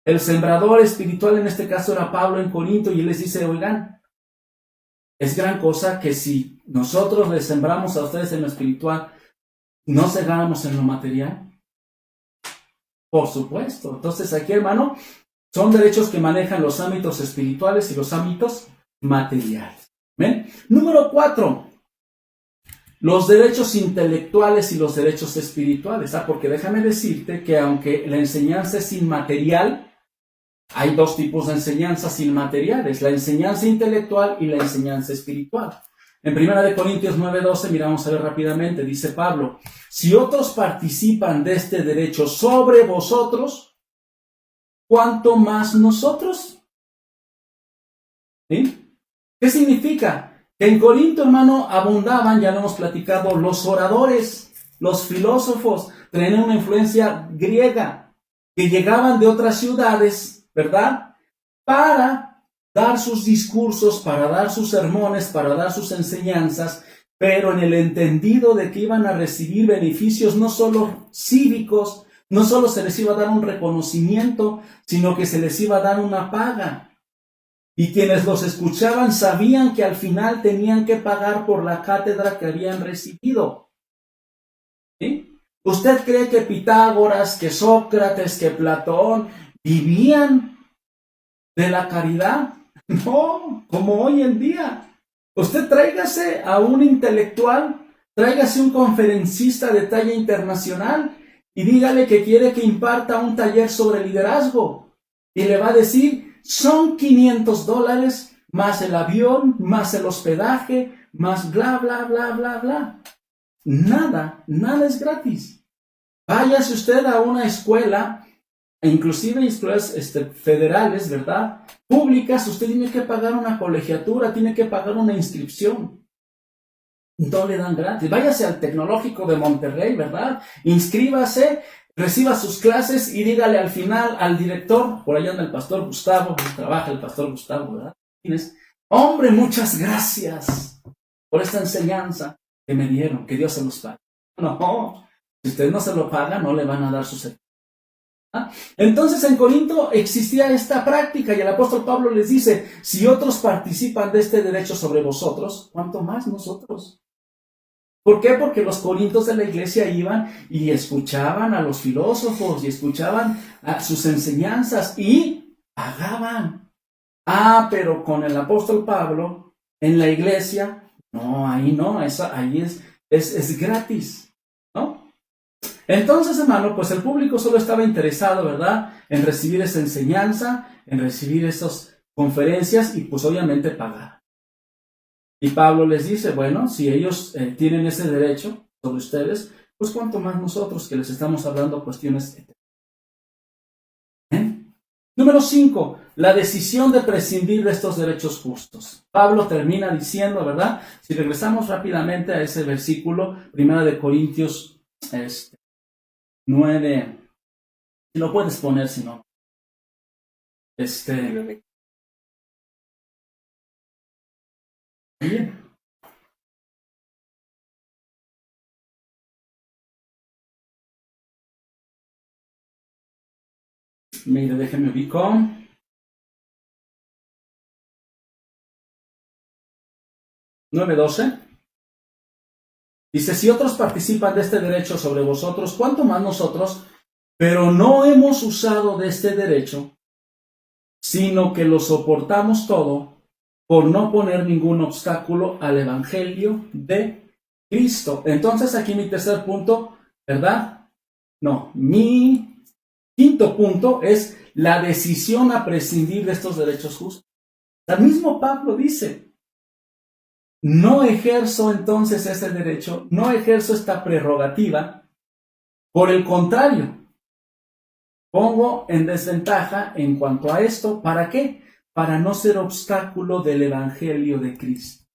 El sembrador espiritual en este caso era Pablo en Corinto y él les dice, oigan, es gran cosa que si nosotros les sembramos a ustedes en lo espiritual, ¿no cegáramos en lo material? Por supuesto. Entonces aquí, hermano, son derechos que manejan los ámbitos espirituales y los ámbitos materiales. ¿Ven? Número 4. Los derechos intelectuales y los derechos espirituales. Porque déjame decirte que aunque la enseñanza es inmaterial, hay dos tipos de enseñanzas inmateriales, la enseñanza intelectual y la enseñanza espiritual. En 1 Corintios 9:12, miramos a ver rápidamente, dice Pablo, si otros participan de este derecho sobre vosotros, ¿cuánto más nosotros? ¿Sí? ¿Qué significa? Que en Corinto, hermano, abundaban, ya lo hemos platicado, los oradores, los filósofos, tenían una influencia griega, que llegaban de otras ciudades, ¿verdad? Para dar sus discursos, para dar sus sermones, para dar sus enseñanzas, pero en el entendido de que iban a recibir beneficios no solo cívicos, no solo se les iba a dar un reconocimiento, sino que se les iba a dar una paga. Y quienes los escuchaban sabían que al final tenían que pagar por la cátedra que habían recibido. ¿Sí? ¿Usted cree que Pitágoras, que Sócrates, que Platón vivían de la caridad? No, como hoy en día. Usted tráigase a un intelectual, tráigase un conferencista de talla internacional y dígale que quiere que imparta un taller sobre liderazgo. Y le va a decir, son $500 más el avión, más el hospedaje, más bla, bla, bla, bla, bla. Nada es gratis. Váyase usted a una escuela, inclusive escuelas federales, ¿verdad? Públicas, usted tiene que pagar una colegiatura, tiene que pagar una inscripción. No le dan gratis. Váyase al Tecnológico de Monterrey, ¿verdad? Inscríbase, reciba sus clases y dígale al final al director, por allá anda el pastor Gustavo, trabaja el pastor Gustavo, ¿verdad? Hombre, muchas gracias por esta enseñanza que me dieron, que Dios se los pague. No, si usted no se lo paga, no le van a dar su servicio. Entonces en Corinto existía esta práctica y el apóstol Pablo les dice, si otros participan de este derecho sobre vosotros, ¿cuánto más nosotros? ¿Por qué? Porque los corintios de la iglesia iban y escuchaban a los filósofos y escuchaban a sus enseñanzas y pagaban. Pero con el apóstol Pablo en la iglesia, no, ahí no, ahí es gratis, ¿no? Entonces, hermano, pues el público solo estaba interesado, ¿verdad?, en recibir esa enseñanza, en recibir esas conferencias y pues obviamente pagar. Y Pablo les dice, bueno, si ellos tienen ese derecho sobre ustedes, pues cuánto más nosotros que les estamos hablando cuestiones. Número 5, la decisión de prescindir de estos derechos justos. Pablo termina diciendo, ¿verdad? Si regresamos rápidamente a ese versículo, 1 Corintios 9, si lo puedes poner, si no. Bien. Mire, déjenme ubicar. 9:12. Dice, si otros participan de este derecho sobre vosotros, ¿cuánto más nosotros? Pero no hemos usado de este derecho, sino que lo soportamos todo por no poner ningún obstáculo al evangelio de Cristo. Entonces aquí mi tercer punto, ¿verdad? No, mi quinto punto es la decisión a prescindir de estos derechos justos. El mismo Pablo dice, no ejerzo entonces ese derecho, no ejerzo esta prerrogativa, por el contrario, pongo en desventaja en cuanto a esto, ¿para qué? Para no ser obstáculo del evangelio de Cristo.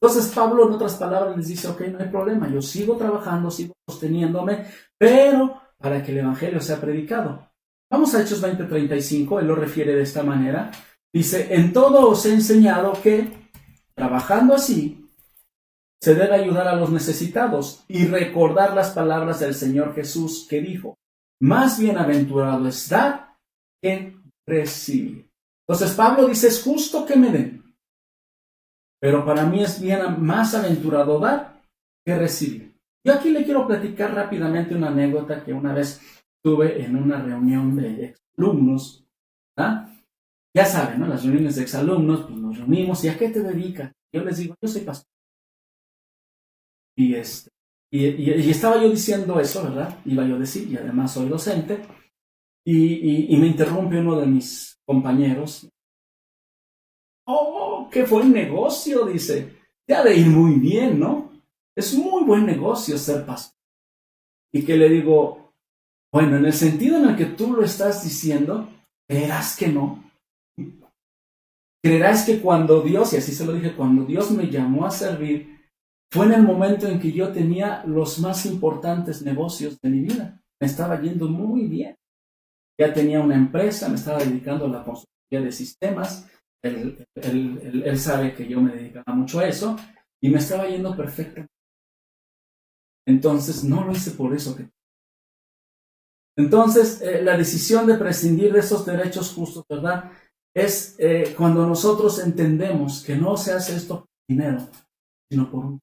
Entonces Pablo, en otras palabras, les dice, ok, no hay problema, yo sigo trabajando, sigo sosteniéndome, pero para que el evangelio sea predicado. Vamos a Hechos 20:35, él lo refiere de esta manera. Dice, en todo os he enseñado que, trabajando así, se debe ayudar a los necesitados y recordar las palabras del Señor Jesús que dijo, más bienaventurado es dar que recibir. Entonces Pablo dice, es justo que me den, pero para mí es más aventurado dar que recibir. Yo aquí le quiero platicar rápidamente una anécdota que una vez tuve en una reunión de exalumnos. Ya saben, ¿no? Las reuniones de exalumnos, pues nos reunimos, ¿y a qué te dedicas? Yo les digo, yo soy pastor. Y estaba yo diciendo eso, ¿verdad? Iba yo a decir, y además soy docente, y me interrumpe uno de mis compañeros. Oh, qué buen negocio, dice. Te ha de ir muy bien, ¿no? Es muy buen negocio ser pastor. Y que le digo, bueno, en el sentido en el que tú lo estás diciendo, creerás que no. Creerás que cuando Dios, y así se lo dije, cuando Dios me llamó a servir, fue en el momento en que yo tenía los más importantes negocios de mi vida. Me estaba yendo muy bien. Ya tenía una empresa, me estaba dedicando a la construcción de sistemas. Él sabe que yo me dedicaba mucho a eso y me estaba yendo perfecto. Entonces, no lo hice por eso. Entonces, la decisión de prescindir de esos derechos justos, ¿verdad? Es cuando nosotros entendemos que no se hace esto por dinero, sino por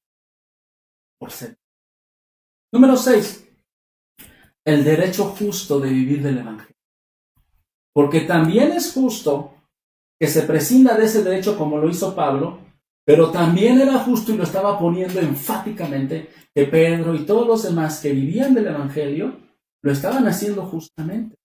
ser. Número 6. El derecho justo de vivir del Evangelio. Porque también es justo que se prescinda de ese derecho como lo hizo Pablo, pero también era justo, y lo estaba poniendo enfáticamente, que Pedro y todos los demás que vivían del Evangelio lo estaban haciendo justamente.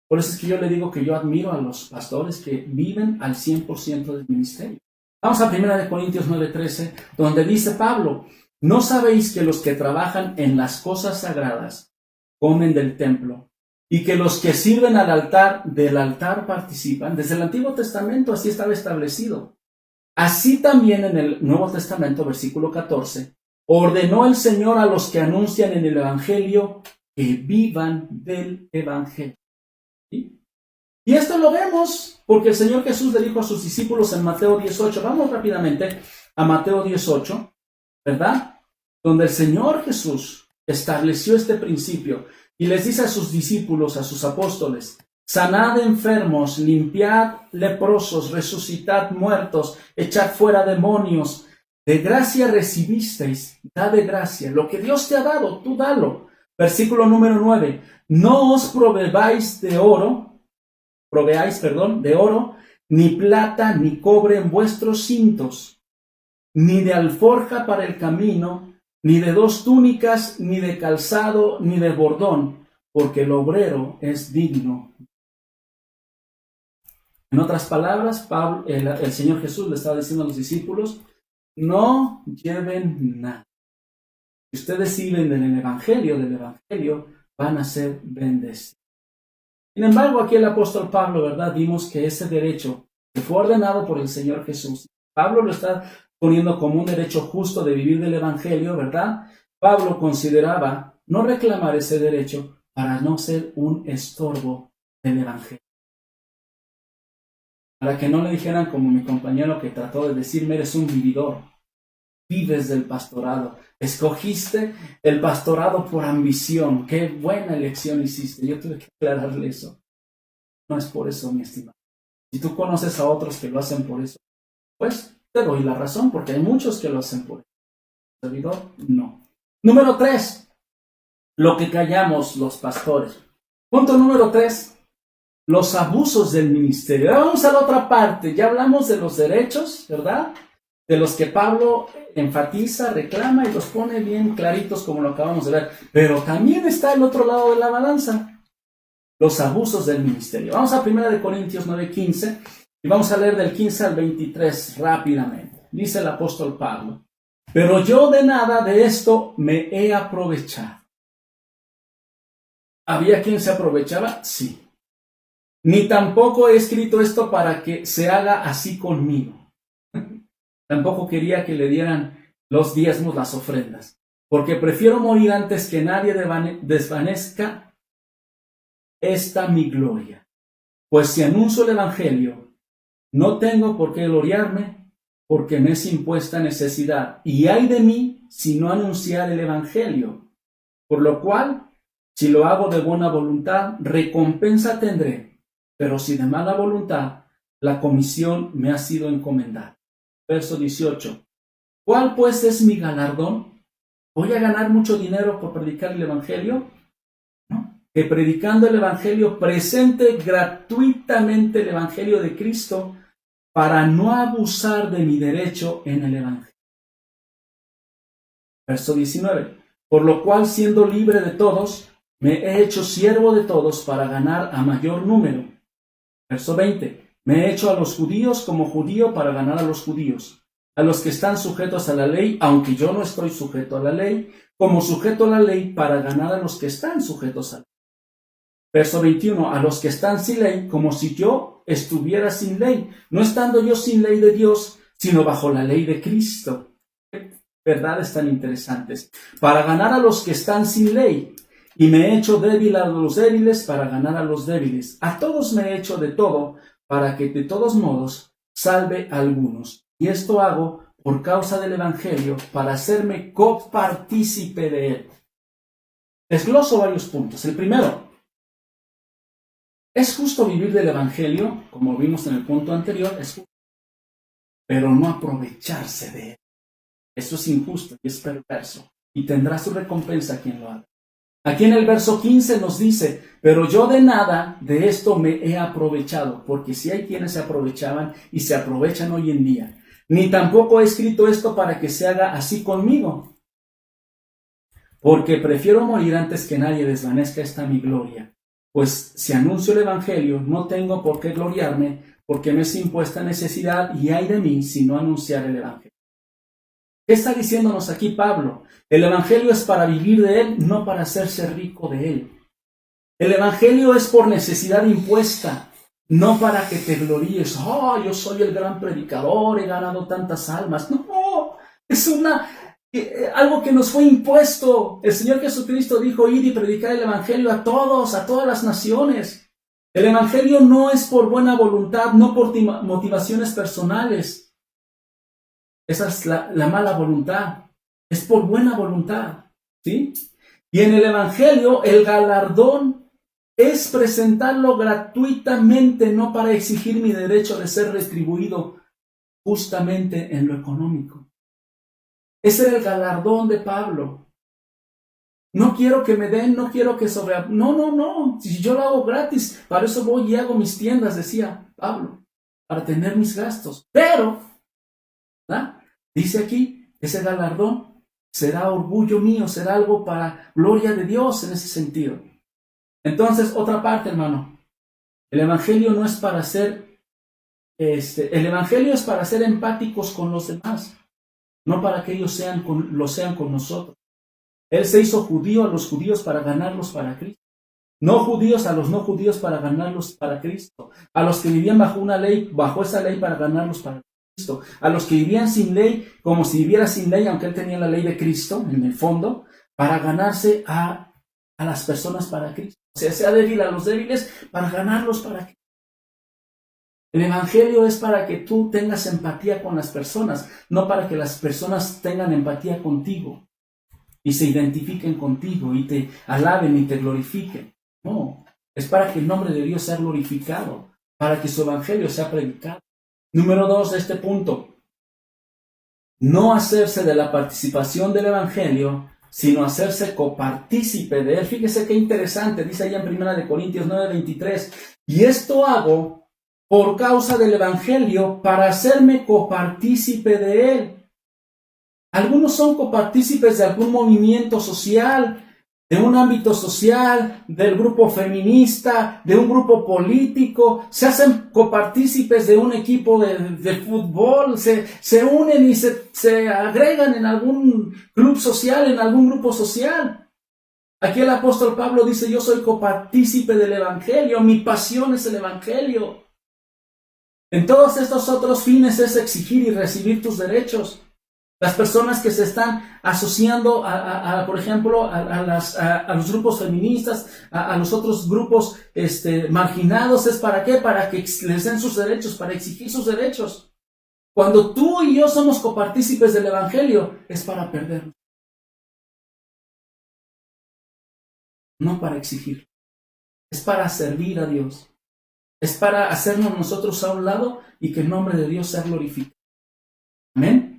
Por eso es que yo le digo que yo admiro a los pastores que viven al 100% del ministerio. Vamos a 1 Corintios 9:13, donde dice Pablo, ¿no sabéis que los que trabajan en las cosas sagradas comen del templo, y que los que sirven al altar del altar participan? Desde el Antiguo Testamento así estaba establecido. Así también en el Nuevo Testamento, versículo 14, ordenó el Señor a los que anuncian en el Evangelio que vivan del Evangelio. ¿Sí? Y esto lo vemos porque el Señor Jesús le dijo a sus discípulos en Mateo 18, vamos rápidamente a Mateo 18, ¿verdad? Donde el Señor Jesús estableció este principio y les dice a sus discípulos, a sus apóstoles, sanad enfermos, limpiad leprosos, resucitad muertos, echad fuera demonios. De gracia recibisteis, da de gracia. Lo que Dios te ha dado, tú dalo. Versículo número 9. No os proveáis de oro, ni plata, ni cobre en vuestros cintos, ni de alforja para el camino, ni de 2 túnicas, ni de calzado, ni de bordón, porque el obrero es digno. En otras palabras, el Señor Jesús le estaba diciendo a los discípulos, no lleven nada. Si ustedes viven del Evangelio van a ser bendecidos. Sin embargo, aquí el apóstol Pablo, ¿verdad? Vimos que ese derecho que fue ordenado por el Señor Jesús, Pablo lo está poniendo como un derecho justo de vivir del Evangelio, ¿verdad? Pablo consideraba no reclamar ese derecho para no ser un estorbo del Evangelio. Para que no le dijeran como mi compañero que trató de decirme, eres un vividor, vives del pastorado, escogiste el pastorado por ambición, qué buena elección hiciste. Yo tuve que aclararle eso. No es por eso, mi estimado. Si tú conoces a otros que lo hacen por eso, pues te doy la razón, porque hay muchos que lo hacen por eso. ¿Servidor? No. Número 3, lo que callamos los pastores. Punto número 3, los abusos del ministerio. Ahora vamos a la otra parte. Ya hablamos de los derechos, ¿verdad? De los que Pablo enfatiza, reclama y los pone bien claritos como lo acabamos de ver. Pero también está el otro lado de la balanza, los abusos del ministerio. Vamos a 1 Corintios 9:15 y vamos a leer del 15 al 23 rápidamente. Dice el apóstol Pablo, pero yo de nada de esto me he aprovechado. ¿Había quien se aprovechaba? Sí. Ni tampoco he escrito esto para que se haga así conmigo. Tampoco quería que le dieran los diezmos, las ofrendas, porque prefiero morir antes que nadie desvanezca esta mi gloria. Pues si anuncio el Evangelio, no tengo por qué gloriarme, porque me es impuesta necesidad. Y ay de mí si no anunciar el Evangelio. Por lo cual, si lo hago de buena voluntad, recompensa tendré. Pero si de mala voluntad, la comisión me ha sido encomendada. Verso 18. ¿Cuál pues es mi galardón? ¿Voy a ganar mucho dinero por predicar el Evangelio? ¿No? Que predicando el Evangelio presente gratuitamente el Evangelio de Cristo para no abusar de mi derecho en el Evangelio. Verso 19. Por lo cual, siendo libre de todos, me he hecho siervo de todos para ganar a mayor número. Verso 20. Me he hecho a los judíos como judío para ganar a los judíos, a los que están sujetos a la ley, aunque yo no estoy sujeto a la ley, como sujeto a la ley para ganar a los que están sujetos a la ley. Verso 21. A los que están sin ley, como si yo estuviera sin ley, no estando yo sin ley de Dios, sino bajo la ley de Cristo. Verdades tan interesantes. Para ganar a los que están sin ley, y me he hecho débil a los débiles para ganar a los débiles. A todos me he hecho de todo, para que de todos modos salve a algunos. Y esto hago por causa del Evangelio, para hacerme copartícipe de él. Desgloso varios puntos. El primero, es justo vivir del Evangelio, como vimos en el punto anterior, es justo, pero no aprovecharse de él. Eso es injusto y es perverso, y tendrá su recompensa quien lo haga. Aquí en el verso 15 nos dice, pero yo de nada de esto me he aprovechado, porque si hay quienes se aprovechaban y se aprovechan hoy en día, ni tampoco he escrito esto para que se haga así conmigo, porque prefiero morir antes que nadie desvanezca esta mi gloria. Pues si anuncio el Evangelio, no tengo por qué gloriarme, porque me es impuesta necesidad, y ay de mí si no anunciar el Evangelio. ¿Qué está diciéndonos aquí Pablo? El Evangelio es para vivir de él, no para hacerse rico de él. El Evangelio es por necesidad impuesta, no para que te gloríes. Oh, yo soy el gran predicador, he ganado tantas almas. No, es algo que nos fue impuesto. El Señor Jesucristo dijo, id y predicar el Evangelio a todos, a todas las naciones. El Evangelio no es por buena voluntad, no por motivaciones personales. Esa es la mala voluntad. Es por buena voluntad, ¿sí? Y en el Evangelio, el galardón es presentarlo gratuitamente, no para exigir mi derecho de ser retribuido justamente en lo económico. Ese era el galardón de Pablo. No quiero que me den, no quiero que No. Si yo lo hago gratis, para eso voy y hago mis tiendas, decía Pablo, para tener mis gastos. Pero, ¿verdad? Dice aquí, ese galardón será orgullo mío, será algo para gloria de Dios en ese sentido. Entonces, otra parte, hermano. El Evangelio no es para ser, el Evangelio es para ser empáticos con los demás, no para que ellos lo sean con nosotros. Él se hizo judío a los judíos para ganarlos para Cristo. No judíos a los no judíos para ganarlos para Cristo. A los que vivían bajo esa ley para ganarlos para Cristo. A los que vivían sin ley, como si viviera sin ley, aunque él tenía la ley de Cristo en el fondo, para ganarse a las personas para Cristo. O sea débil a los débiles para ganarlos para Cristo. El Evangelio es para que tú tengas empatía con las personas, no para que las personas tengan empatía contigo y se identifiquen contigo y te alaben y te glorifiquen. No, es para que el nombre de Dios sea glorificado, para que su Evangelio sea predicado. Número 2 de este punto, no hacerse de la participación del Evangelio, sino hacerse copartícipe de él. Fíjese qué interesante, dice allá en 1 Corintios 9:23, y esto hago por causa del Evangelio para hacerme copartícipe de él. Algunos son copartícipes de algún movimiento social, de un ámbito social, del grupo feminista, de un grupo político, se hacen copartícipes de un equipo de fútbol, se unen y se agregan en algún club social, en algún grupo social. Aquí el apóstol Pablo dice, yo soy copartícipe del Evangelio, mi pasión es el Evangelio. En todos estos otros fines es exigir y recibir tus derechos. Las personas que se están asociando, por ejemplo, a los grupos feministas, a los otros grupos marginados, ¿es para qué? Para que les den sus derechos, para exigir sus derechos. Cuando tú y yo somos copartícipes del Evangelio, es para perdernos, no para exigir. Es para servir a Dios. Es para hacernos nosotros a un lado y que el nombre de Dios sea glorificado. Amén.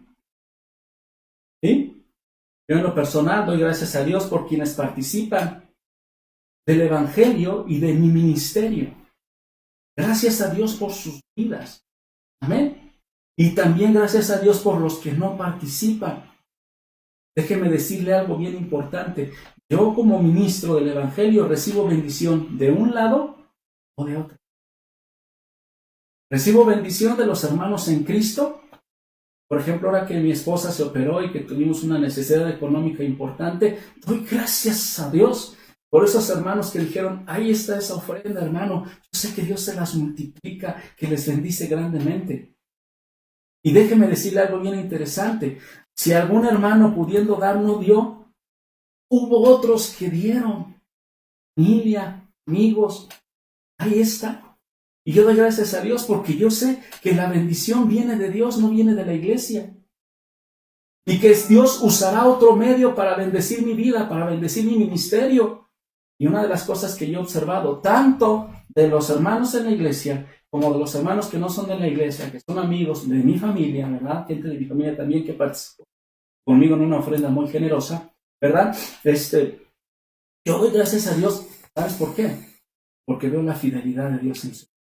¿Sí? Yo en lo personal doy gracias a Dios por quienes participan del Evangelio y de mi ministerio. Gracias a Dios por sus vidas. Amén. Y también gracias a Dios por los que no participan. Déjeme decirle algo bien importante. Yo como ministro del Evangelio recibo bendición de un lado o de otro. Recibo bendición de los hermanos en Cristo. Por ejemplo, ahora que mi esposa se operó y que tuvimos una necesidad económica importante, doy gracias a Dios por esos hermanos que dijeron, ahí está esa ofrenda, hermano. Yo sé que Dios se las multiplica, que les bendice grandemente. Y déjeme decirle algo bien interesante. Si algún hermano pudiendo dar no dio, hubo otros que dieron. Familia, amigos, ahí está. Y yo doy gracias a Dios porque yo sé que la bendición viene de Dios, no viene de la iglesia. Y que Dios usará otro medio para bendecir mi vida, para bendecir mi ministerio. Y una de las cosas que yo he observado, tanto de los hermanos en la iglesia, como de los hermanos que no son de la iglesia, que son amigos de mi familia, ¿verdad? Gente de mi familia también que participó conmigo en una ofrenda muy generosa, ¿verdad? Yo doy gracias a Dios. ¿Sabes por qué? Porque veo la fidelidad de Dios en su vida.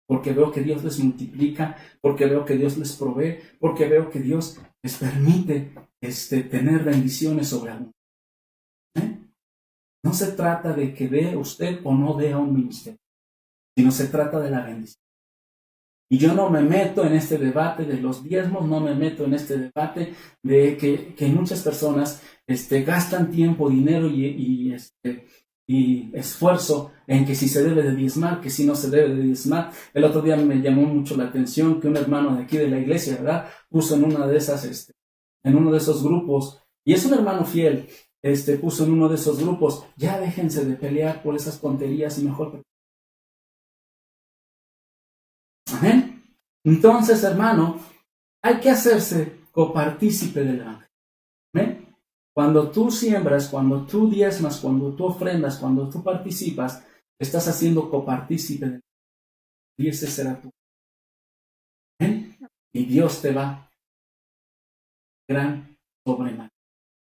Porque veo que Dios les multiplica, porque veo que Dios les provee, porque veo que Dios les permite tener bendiciones sobre algunos. No se trata de que dé usted o no dé a un ministerio, sino se trata de la bendición. Y yo no me meto en este debate de los diezmos, no me meto en este debate de que muchas personas gastan tiempo, dinero y esfuerzo en que si se debe de diezmar, que si no se debe de diezmar. El otro día me llamó mucho la atención que un hermano de aquí de la iglesia, ¿verdad?, puso en una de esas, en uno de esos grupos, y es un hermano fiel, puso en uno de esos grupos, ya déjense de pelear por esas tonterías y mejor. Amén. Entonces, hermano, hay que hacerse copartícipe del Evangelio. Amén. Cuando tú siembras, cuando tú diezmas, cuando tú ofrendas, cuando tú participas, estás haciendo copartícipe del Evangelio. Y ese será tu. Amén. Y Dios te va gran sobremanera.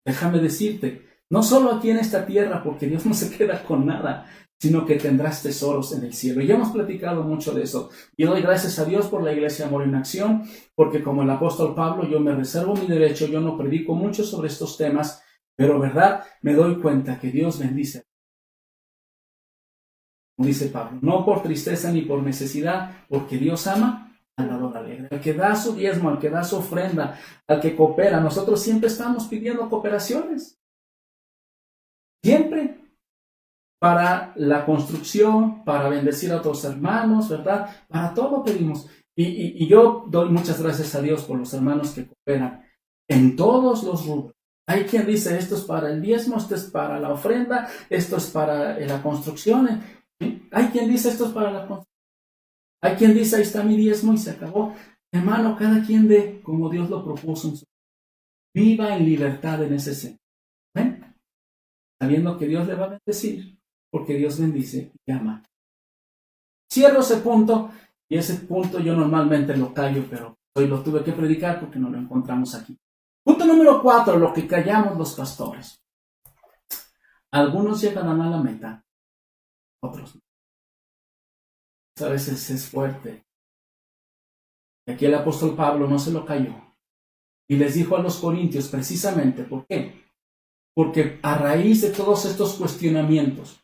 Déjame decirte, no solo aquí en esta tierra, porque Dios no se queda con nada, sino que tendrás tesoros en el cielo. Y ya hemos platicado mucho de eso. Yo doy gracias a Dios por la Iglesia Amor en Acción, porque como el apóstol Pablo, yo me reservo mi derecho, yo no predico mucho sobre estos temas, pero verdad, me doy cuenta que Dios bendice. Como dice Pablo, no por tristeza ni por necesidad, porque Dios ama al dador alegre, al que da su diezmo, al que da su ofrenda, al que coopera. Nosotros siempre estamos pidiendo cooperaciones. Siempre. Para la construcción, para bendecir a otros hermanos, ¿verdad? Para todo pedimos. Y yo doy muchas gracias a Dios por los hermanos que cooperan en todos los rubros. Hay quien dice, esto es para el diezmo, esto es para la ofrenda, esto es para la construcción. ¿Sí? Hay quien dice, esto es para la construcción. Hay quien dice, ahí está mi diezmo y se acabó. Hermano, cada quien dé como Dios lo propuso en su vida. Viva en libertad en ese sentido. ¿Ven? Sabiendo que Dios le va a bendecir, porque Dios bendice y ama. Cierro ese punto, y ese punto yo normalmente lo callo, pero hoy lo tuve que predicar porque no lo encontramos aquí. Punto número 4, lo que callamos los pastores. Algunos llegarán a la meta, otros no. A veces es fuerte. Y aquí el apóstol Pablo no se lo calló. Y les dijo a los corintios precisamente, ¿por qué? Porque a raíz de todos estos cuestionamientos,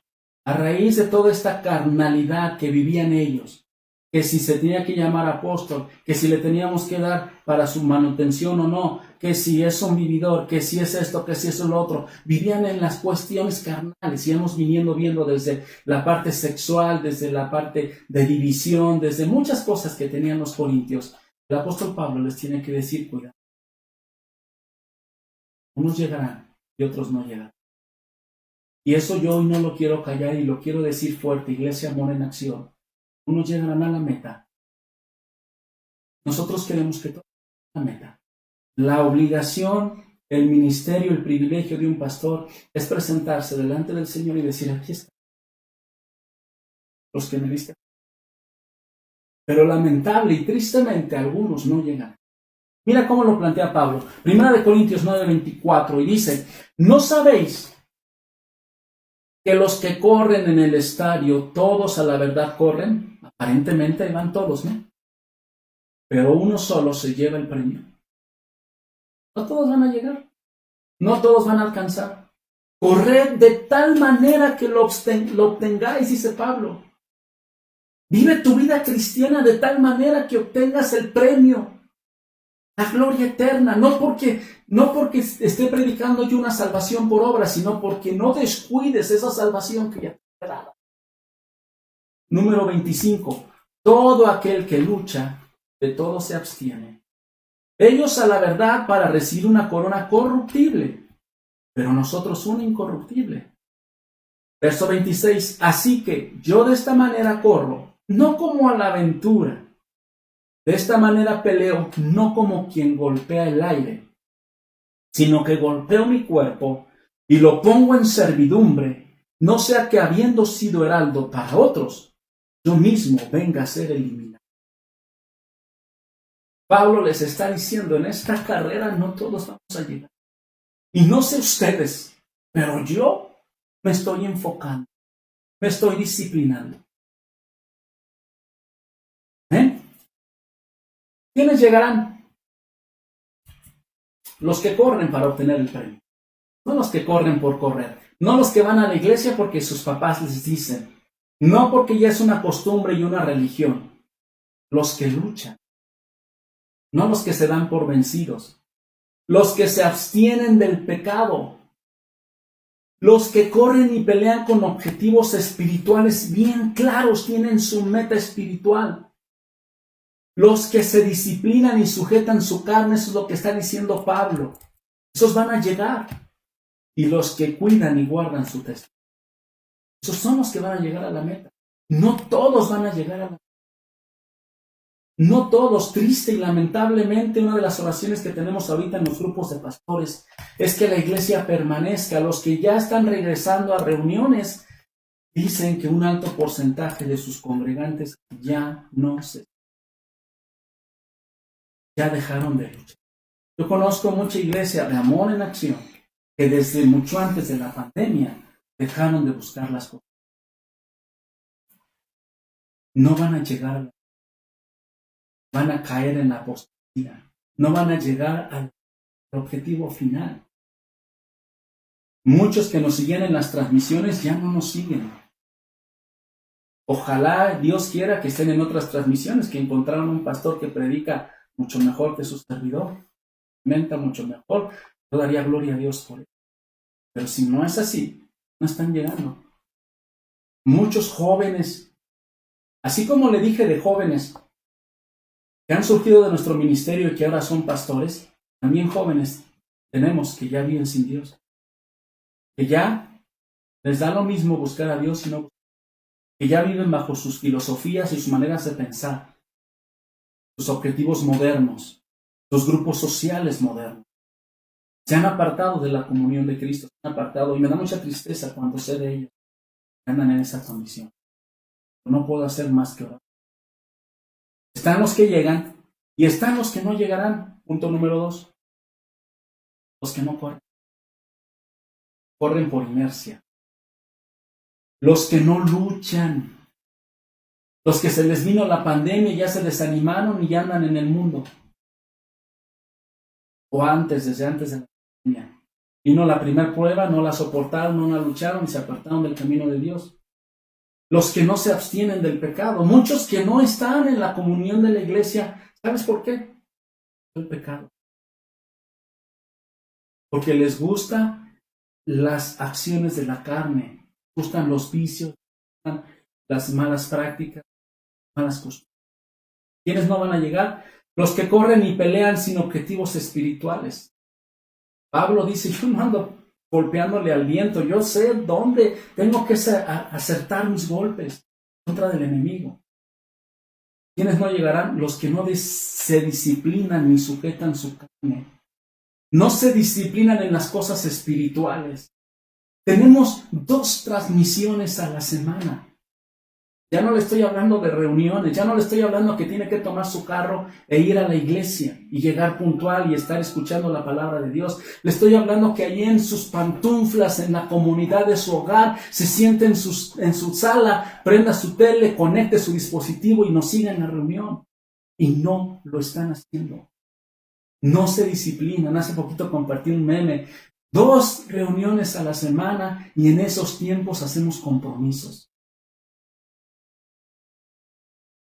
a raíz de toda esta carnalidad que vivían ellos, que si se tenía que llamar apóstol, que si le teníamos que dar para su manutención o no, que si es un vividor, que si es esto, que si es lo otro. Vivían en las cuestiones carnales y hemos viniendo viendo desde la parte sexual, desde la parte de división, desde muchas cosas que tenían los corintios. El apóstol Pablo les tiene que decir, cuidado. Unos llegarán y otros no llegarán. Y eso yo hoy no lo quiero callar y lo quiero decir fuerte, Iglesia Amor en Acción. Unos llegarán a la meta. Nosotros queremos que todos lleguen a la meta. La obligación, el ministerio, el privilegio de un pastor es presentarse delante del Señor y decir, aquí están los que me diste. Pero lamentable y tristemente algunos no llegan. Mira cómo lo plantea Pablo. 1 Corintios 9:24 y dice, ¿no sabéis que los que corren en el estadio, todos a la verdad corren? Aparentemente van todos, ¿no? Pero uno solo se lleva el premio. No todos van a llegar. No todos van a alcanzar. Corred de tal manera que lo obtengáis, dice Pablo. Vive tu vida cristiana de tal manera que obtengas el premio, la gloria eterna. No porque esté predicando yo una salvación por obra, sino porque no descuides esa salvación que ya te ha dado. Número 25. Todo aquel que lucha, de todo se abstiene. Ellos a la verdad para recibir una corona corruptible, pero nosotros una incorruptible. Verso 26. Así que yo de esta manera corro, no como a la aventura. De esta manera peleo, no como quien golpea el aire, sino que golpeo mi cuerpo y lo pongo en servidumbre, no sea que habiendo sido heraldo para otros, yo mismo venga a ser eliminado. Pablo les está diciendo, en esta carrera no todos vamos a llegar. Y no sé ustedes, pero yo me estoy enfocando, me estoy disciplinando. ¿Quiénes llegarán? Los que corren para obtener el premio. No los que corren por correr. No los que van a la iglesia porque sus papás les dicen. No porque ya es una costumbre y una religión. Los que luchan. No los que se dan por vencidos. Los que se abstienen del pecado. Los que corren y pelean con objetivos espirituales bien claros, tienen su meta espiritual. Los que se disciplinan y sujetan su carne, eso es lo que está diciendo Pablo. Esos van a llegar. Y los que cuidan y guardan su testimonio. Esos son los que van a llegar a la meta. No todos van a llegar a la meta. No todos. Triste y lamentablemente, una de las oraciones que tenemos ahorita en los grupos de pastores es que la iglesia permanezca. Los que ya están regresando a reuniones dicen que un alto porcentaje de sus congregantes ya dejaron de luchar. Yo conozco mucha iglesia de Amor en Acción que desde mucho antes de la pandemia dejaron de buscar las cosas. No van a llegar, van a caer en la apostasía, no van a llegar al objetivo final. Muchos que nos siguen en las transmisiones ya no nos siguen. Ojalá Dios quiera que estén en otras transmisiones, que encontraron un pastor que predica mucho mejor que su servidor, comenta mucho mejor. Yo daría gloria a Dios por él. Pero si no es así, no están llegando. Muchos jóvenes, así como le dije de jóvenes que han surgido de nuestro ministerio y que ahora son pastores, también jóvenes tenemos que ya viven sin Dios. Que ya les da lo mismo buscar a Dios, sino que ya viven bajo sus filosofías y sus maneras de pensar, sus objetivos modernos, sus grupos sociales modernos. Se han apartado de la comunión de Cristo, se han apartado, y me da mucha tristeza cuando sé de ellos que andan en esa condición. No puedo hacer más que orar. Están los que llegan y están los que no llegarán. Punto número 2. Los que no corren. Corren por inercia. Los que no luchan. Los que se les vino la pandemia y ya se desanimaron y ya andan en el mundo. O desde antes de la pandemia. Vino la primera prueba, no la soportaron, no la lucharon y se apartaron del camino de Dios. los que no se abstienen del pecado, muchos que no están en la comunión de la iglesia. ¿Sabes por qué? El pecado. Porque les gustan las acciones de la carne, gustan los vicios, las malas prácticas, malas costumbres. ¿Quiénes no van a llegar? Los que corren y pelean sin objetivos espirituales. Pablo dice, yo no ando golpeándole al viento, yo sé dónde tengo que acertar mis golpes contra del enemigo. ¿Quiénes no llegarán? Los que no se disciplinan ni sujetan su carne. No se disciplinan en las cosas espirituales. Tenemos 2 transmisiones a la semana. Ya no le estoy hablando de reuniones, ya no le estoy hablando que tiene que tomar su carro e ir a la iglesia y llegar puntual y estar escuchando la palabra de Dios. Le estoy hablando que allí en sus pantuflas, en la comunidad de su hogar, se siente en su sala, prenda su tele, conecte su dispositivo y nos siga en la reunión. Y no lo están haciendo. No se disciplinan. Hace poquito compartí un meme. 2 reuniones a la semana y en esos tiempos hacemos compromisos.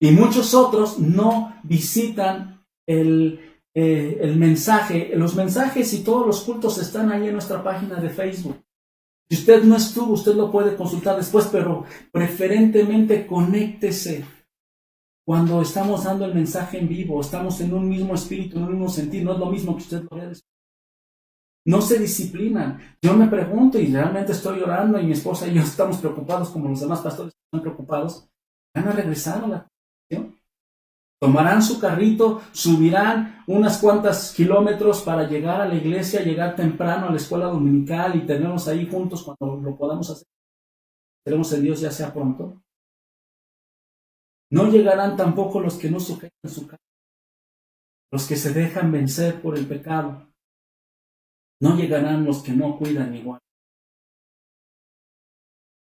Y muchos otros no visitan el mensaje. Los mensajes y todos los cultos están ahí en nuestra página de Facebook. Si usted no estuvo, usted lo puede consultar después, pero preferentemente conéctese. Cuando estamos dando el mensaje en vivo, estamos en un mismo espíritu, en un mismo sentir, no es lo mismo que usted lo vea después. No se disciplinan. Yo me pregunto y realmente estoy orando y mi esposa y yo estamos preocupados como los demás pastores están preocupados. ¿Van a regresar a la congregación? Tomarán su carrito, subirán unas cuantas kilómetros para llegar a la iglesia, llegar temprano a la escuela dominical y tenernos ahí juntos cuando lo podamos hacer. Esperemos en Dios ya sea pronto. No llegarán tampoco los que no sujetan su carne, los que se dejan vencer por el pecado. No llegarán los que no cuidan igual.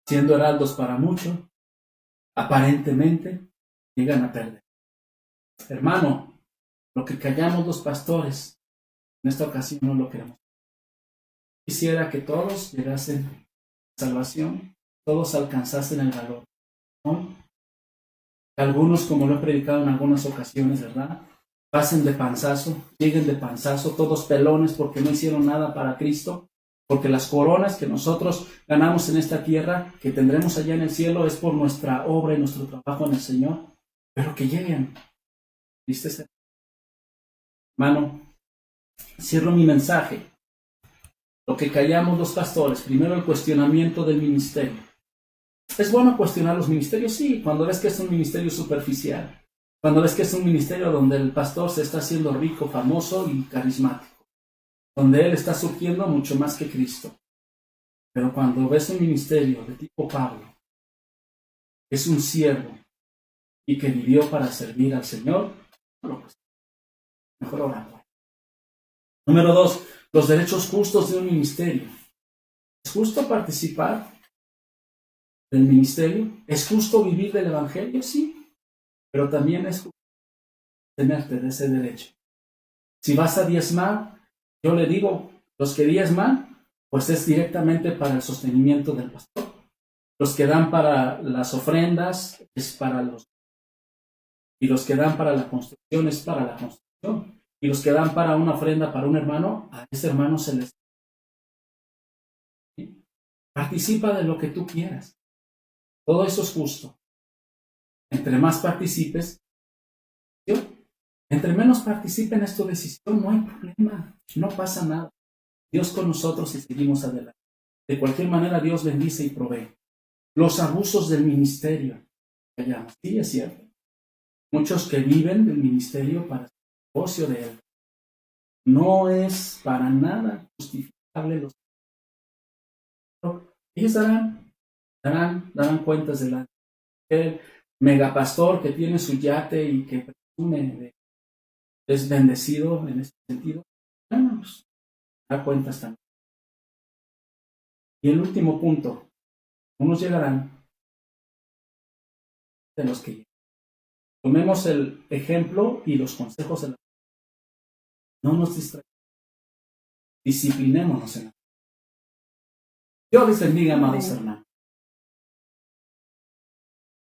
Siendo heraldos para muchos, aparentemente llegan a perder. Hermano, lo que callamos los pastores, en esta ocasión no lo queremos. Quisiera que todos llegasen a salvación, todos alcanzasen el valor, ¿no? Algunos, como lo he predicado en algunas ocasiones, ¿verdad? Pasen de panzazo, lleguen de panzazo, todos pelones porque no hicieron nada para Cristo, porque las coronas que nosotros ganamos en esta tierra, que tendremos allá en el cielo, es por nuestra obra y nuestro trabajo en el Señor, pero que lleguen. ¿Viste? Hermano, cierro mi mensaje. Lo que callamos los pastores, primero el cuestionamiento del ministerio. ¿Es bueno cuestionar los ministerios? Sí, cuando ves que es un ministerio superficial, cuando ves que es un ministerio donde el pastor se está haciendo rico, famoso y carismático, donde él está surgiendo mucho más que Cristo. Pero cuando ves un ministerio de tipo Pablo, que es un siervo y que vivió para servir al Señor, mejor orando. Número 2, los derechos justos de un ministerio. ¿Es justo participar del ministerio? ¿Es justo vivir del evangelio? Sí, pero también es justo tenerte de ese derecho. Si vas a diezmar, yo le digo, los que diezman, pues es directamente para el sostenimiento del pastor. Los que dan para las ofrendas es para los, y los que dan para la construcción es para la construcción, y los que dan para una ofrenda para un hermano, a ese hermano se les... ¿Sí? Participa de lo que tú quieras. Todo eso es justo. Entre más participes, ¿sí? Entre menos participen es tu decisión, no hay problema, no pasa nada. Dios con nosotros y seguimos adelante. De cualquier manera, Dios bendice y provee. Los abusos del ministerio, callamos. Sí, es cierto. Muchos que viven del ministerio para el negocio de él. No es para nada justificable los... Ellos darán cuentas de el megapastor que tiene su yate y que presume es bendecido en este sentido. Bueno, pues, da cuentas también. Y el último punto, unos llegarán de los que llegan. Tomemos el ejemplo y los consejos de la... No nos distraigamos. Disciplinémonos en la... Dios les bendiga, amados hermanos.